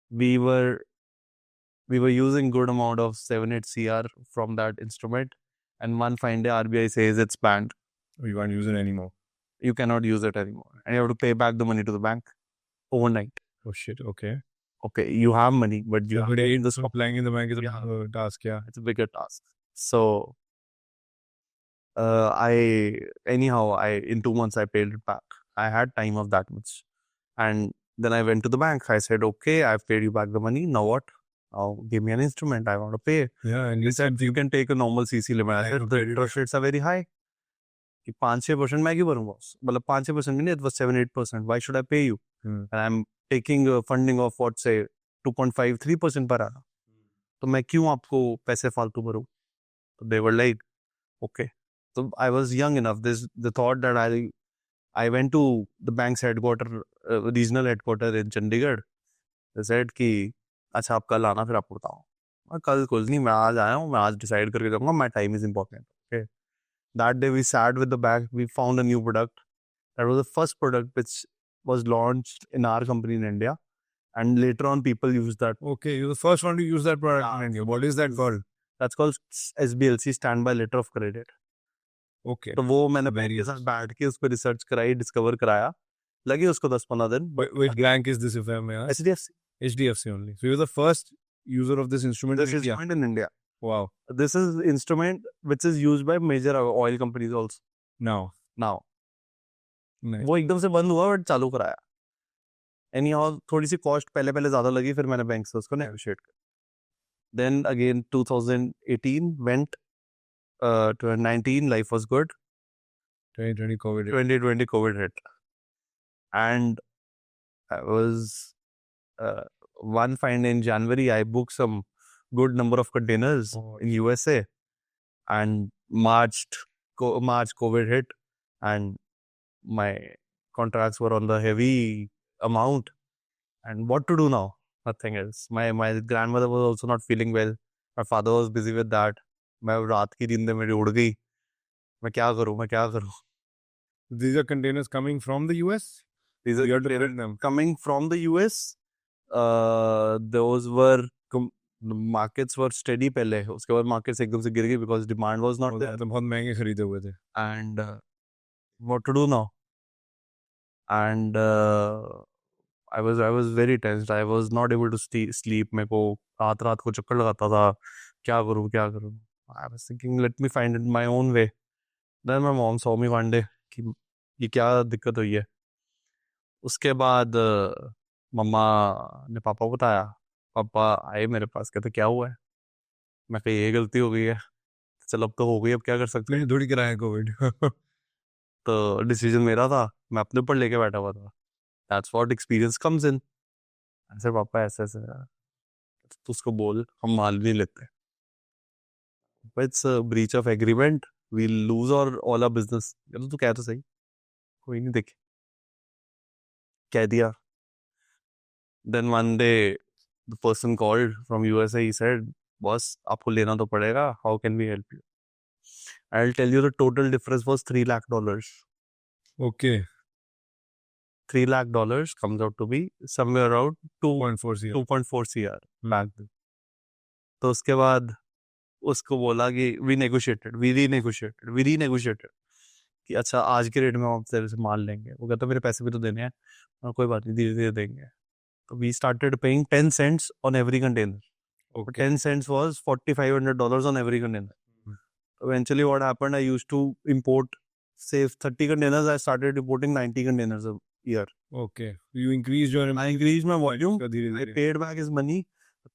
We were using good amount of 7-8 CR from that instrument, and one fine day RBI says it's banned. You can't use it anymore. You cannot use it anymore, and you have to pay back the money to the bank overnight. Oh shit. Okay. Okay, you have money, but you have But to eight, this so applying in the bank is a Yeah. task. Yeah. it's a bigger task. So I in 2 months I paid it back. I had time of that much. And then I went to the bank. I said, okay, I've paid you back the money. Now what? Now give me an instrument. I want to pay. Yeah. And He said, you can take a normal CC limit. I said, the interest rates are very high. कि 5-6% मैं क्यों भरूंगा मतलब 5-6% नहीं it was 7-8%. Why should I pay you? And I'm taking funding of what say 2.5-3% per annum. तो मैं क्यों आपको पैसे फालतू भरूं? So they were like, okay. So I was young enough. The thought that I went to the bank's headquarter, regional headquarter in Chandigarh. They said कि अच्छा आप कल आना फिर आपको बताऊँ. मैं कल कुछ नहीं मैं आज आया हूँ मैं आज डिसाइड करके जाऊँगा my time is important. Okay. That day we sat with the bank. We found a new product. That was the first product which was launched in our company in India. And later on people used that. Okay. You're the first one to use that product Yeah. in India. What is that called? That's called SBLC, Standby Letter of Credit. Okay. तो वो मैंने Very bank के साथ बैठ के उस पर research कराई डिस्कवर कराया लगे उसको 10-15 दिन. Which bank is this, if I may ask? HDFC. HDFC only. So you're the first user of this instrument This in India. instrument in India. Wow. This is instrument which is used by major oil companies also Now. now. Nice. वो एकदम से बंद हुआ but चालू कराया. Any how थोड़ी सी cost पहले ज़्यादा लगी फिर मैंने बैंक से उसको नेगोशिएट किया. Then again 2018 went 2019 life was good. 2020 COVID. 2020 COVID hit. And I was one fine in January I booked some good number of containers in USA. And March COVID hit and my contracts were on the heavy amount. And what to do now? Nothing else. My grandmother was also not feeling well. My father was busy with that. मैं रात की नींद मेरी उड़ गई. मैं क्या करूं? These are containers coming from the US? These are You have to print them. coming from the US. Those were markets were steady पहले. उसके बाद markets एकदम से गिर गई because demand was not there. तो बहुत महंगे खरीदे हुए थे. And what to do now? And I was very tensed. I was not able to sleep. मेरे को रात को चक्कर लगाता था. क्या करूं? I was thinking, let me find it my own way. Then my mom saw me one day कि ये क्या दिक्कत हुई है. उसके बाद मम्मा ने पापा को बताया. पापा आए मेरे पास कहते क्या हुआ है. मैं कही ये गलती हो गई है. चल अब तो हो गई अब क्या कर सकते हैं. थोड़ी कराया कोविड. तो डिसीजन मेरा था. मैं अपने ऊपर लेके बैठा हुआ था. That's what experience comes in. ऐसे पापा ऐसे तो उसको बोल हम माल नहीं लेते. It's a breach of agreement. We'll lose all our business. तू कह तो सही. कोई नहीं देखे. कह दिया. Then one day the person called from USA. He said, "Boss, आपको लेना तो पड़ेगा. How can we help you?" I'll tell you the total difference was $3 lakh. Okay. $3 lakh comes out to be somewhere around 2.4 CR. 2.4 CR back then. तो उसके बाद उसको बोला कि we renegotiated कि अच्छा आज के रेट में हम तेरे से माल लेंगे. वो कहता मेरे पैसे भी तो देने हैं. और कोई बात नहीं धीरे देंगे. तो we started paying 10 cents on every container. Okay. 10 cents was $4,500 on every container. Eventually what happened, I used to import say 30 containers. I started importing 90 containers a year. Okay. You increased your... I increased my volume. I paid back his money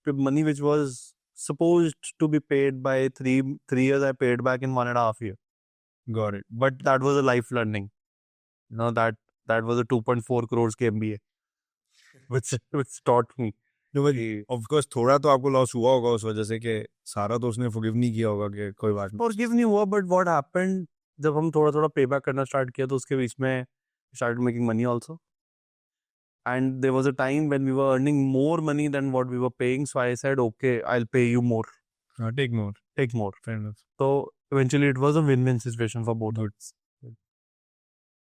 which was supposed to be paid by 3 years. I paid back in 1.5 years. Got it. But that was a life learning. You know, that was a 2.4 crores के MBA, which taught me. No, but of course थोड़ा तो आपको loss हुआ होगा उस वजह से कि सारा तो उसने forgive नहीं किया होगा कि कोई बात नहीं. Forgive नहीं हुआ, but what happened जब हम थोड़ा पे बैक करना स्टार्ट किया तो उसके बीच में started making money also. And there was a time when we were earning more money than what we were paying. So I said, okay, I'll pay you more. Take more. Fair enough. So eventually it was a win-win situation for both.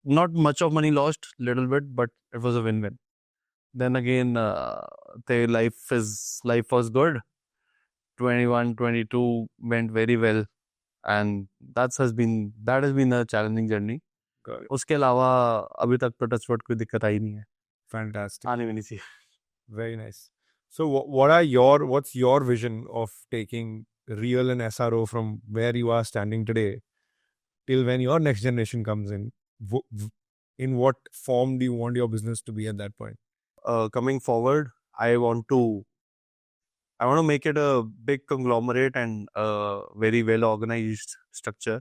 Not much of money lost, little bit, but it was a win-win. Then again, the life was good. 21, 22 went very well. And that has been a challenging journey. उसके अलावा अभी तक तो touchwood कोई दिक्कत आई नहीं है. Fantastic. आने भी नहीं चाहिए. Very nice. So what's your vision of taking Real and SRO from where you are standing today till when your next generation comes in? In what form do you want your business to be at that point? Coming forward, I want to make it a big conglomerate and a very well organized structure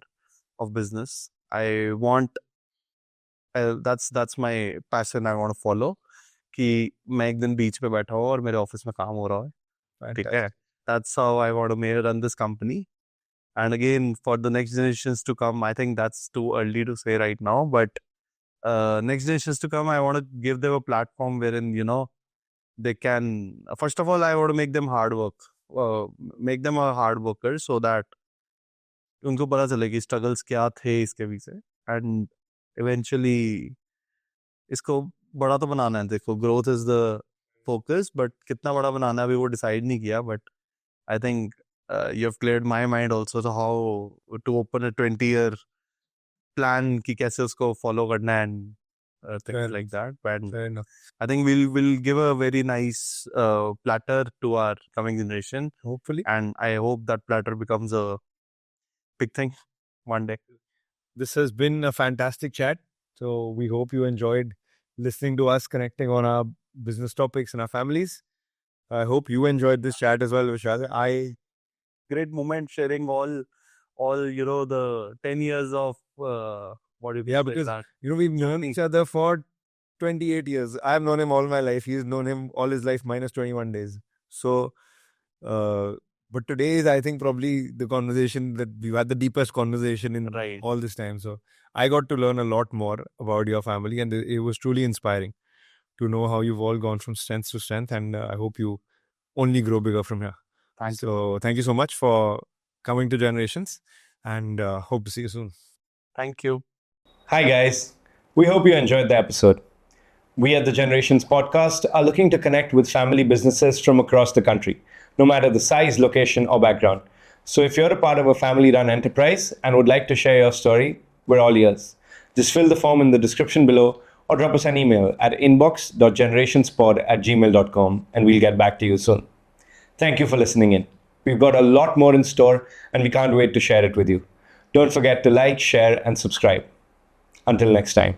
of business. I want that's my passion. I want to follow. कि मैं एक दिन बीच पे बैठा हूँ और मेरे office में काम हो रहा है, ठीक है? That's how I want to run this company. And again, for the next generations to come, I think that's too early to say right now. But next generations to come, I want to give them a platform wherein they can. First of all, I want to make them make them a hard worker, so that उनको पता चले कि struggles क्या थे इसके पीछे, and eventually इसको बड़ा तो बनाना है. देखो, growth is the focus, but कितना बड़ा बनाना है अभी वो decide नहीं किया. But I think you have cleared my mind also to how to open a 20-year plan कि कैसे उसको follow करना है and things like that. But Fair enough. I think we'll give a very nice platter to our coming generation, Hopefully. and I hope that platter becomes a big thing one day. This has been a fantastic chat. So we hope you enjoyed listening to us connecting on our business topics and our families. I hope you enjoyed this chat as well, Vishal. Great moment sharing all the 10 years of what do you Yeah, say because that? we've known each other for 28 years. I've known him all my life. He's known him all his life minus 21 days. So, but today is, I think, probably the conversation that we've had the deepest conversation in Right. all this time. So I got to learn a lot more about your family, and it was truly inspiring to know how you've all gone from strength to strength. And I hope you only grow bigger from here. Thank you. So thank you so much for coming to Generations, and hope to see you soon. Thank you. Hi, guys. We hope you enjoyed the episode. We at the Generations Podcast are looking to connect with family businesses from across the country, no matter the size, location, or background. So if you're a part of a family-run enterprise and would like to share your story, we're all ears. Just fill the form in the description below or drop us an email at inbox.generationspod@gmail.com and we'll get back to you soon. Thank you for listening in. We've got a lot more in store and we can't wait to share it with you. Don't forget to like, share, and subscribe. Until next time.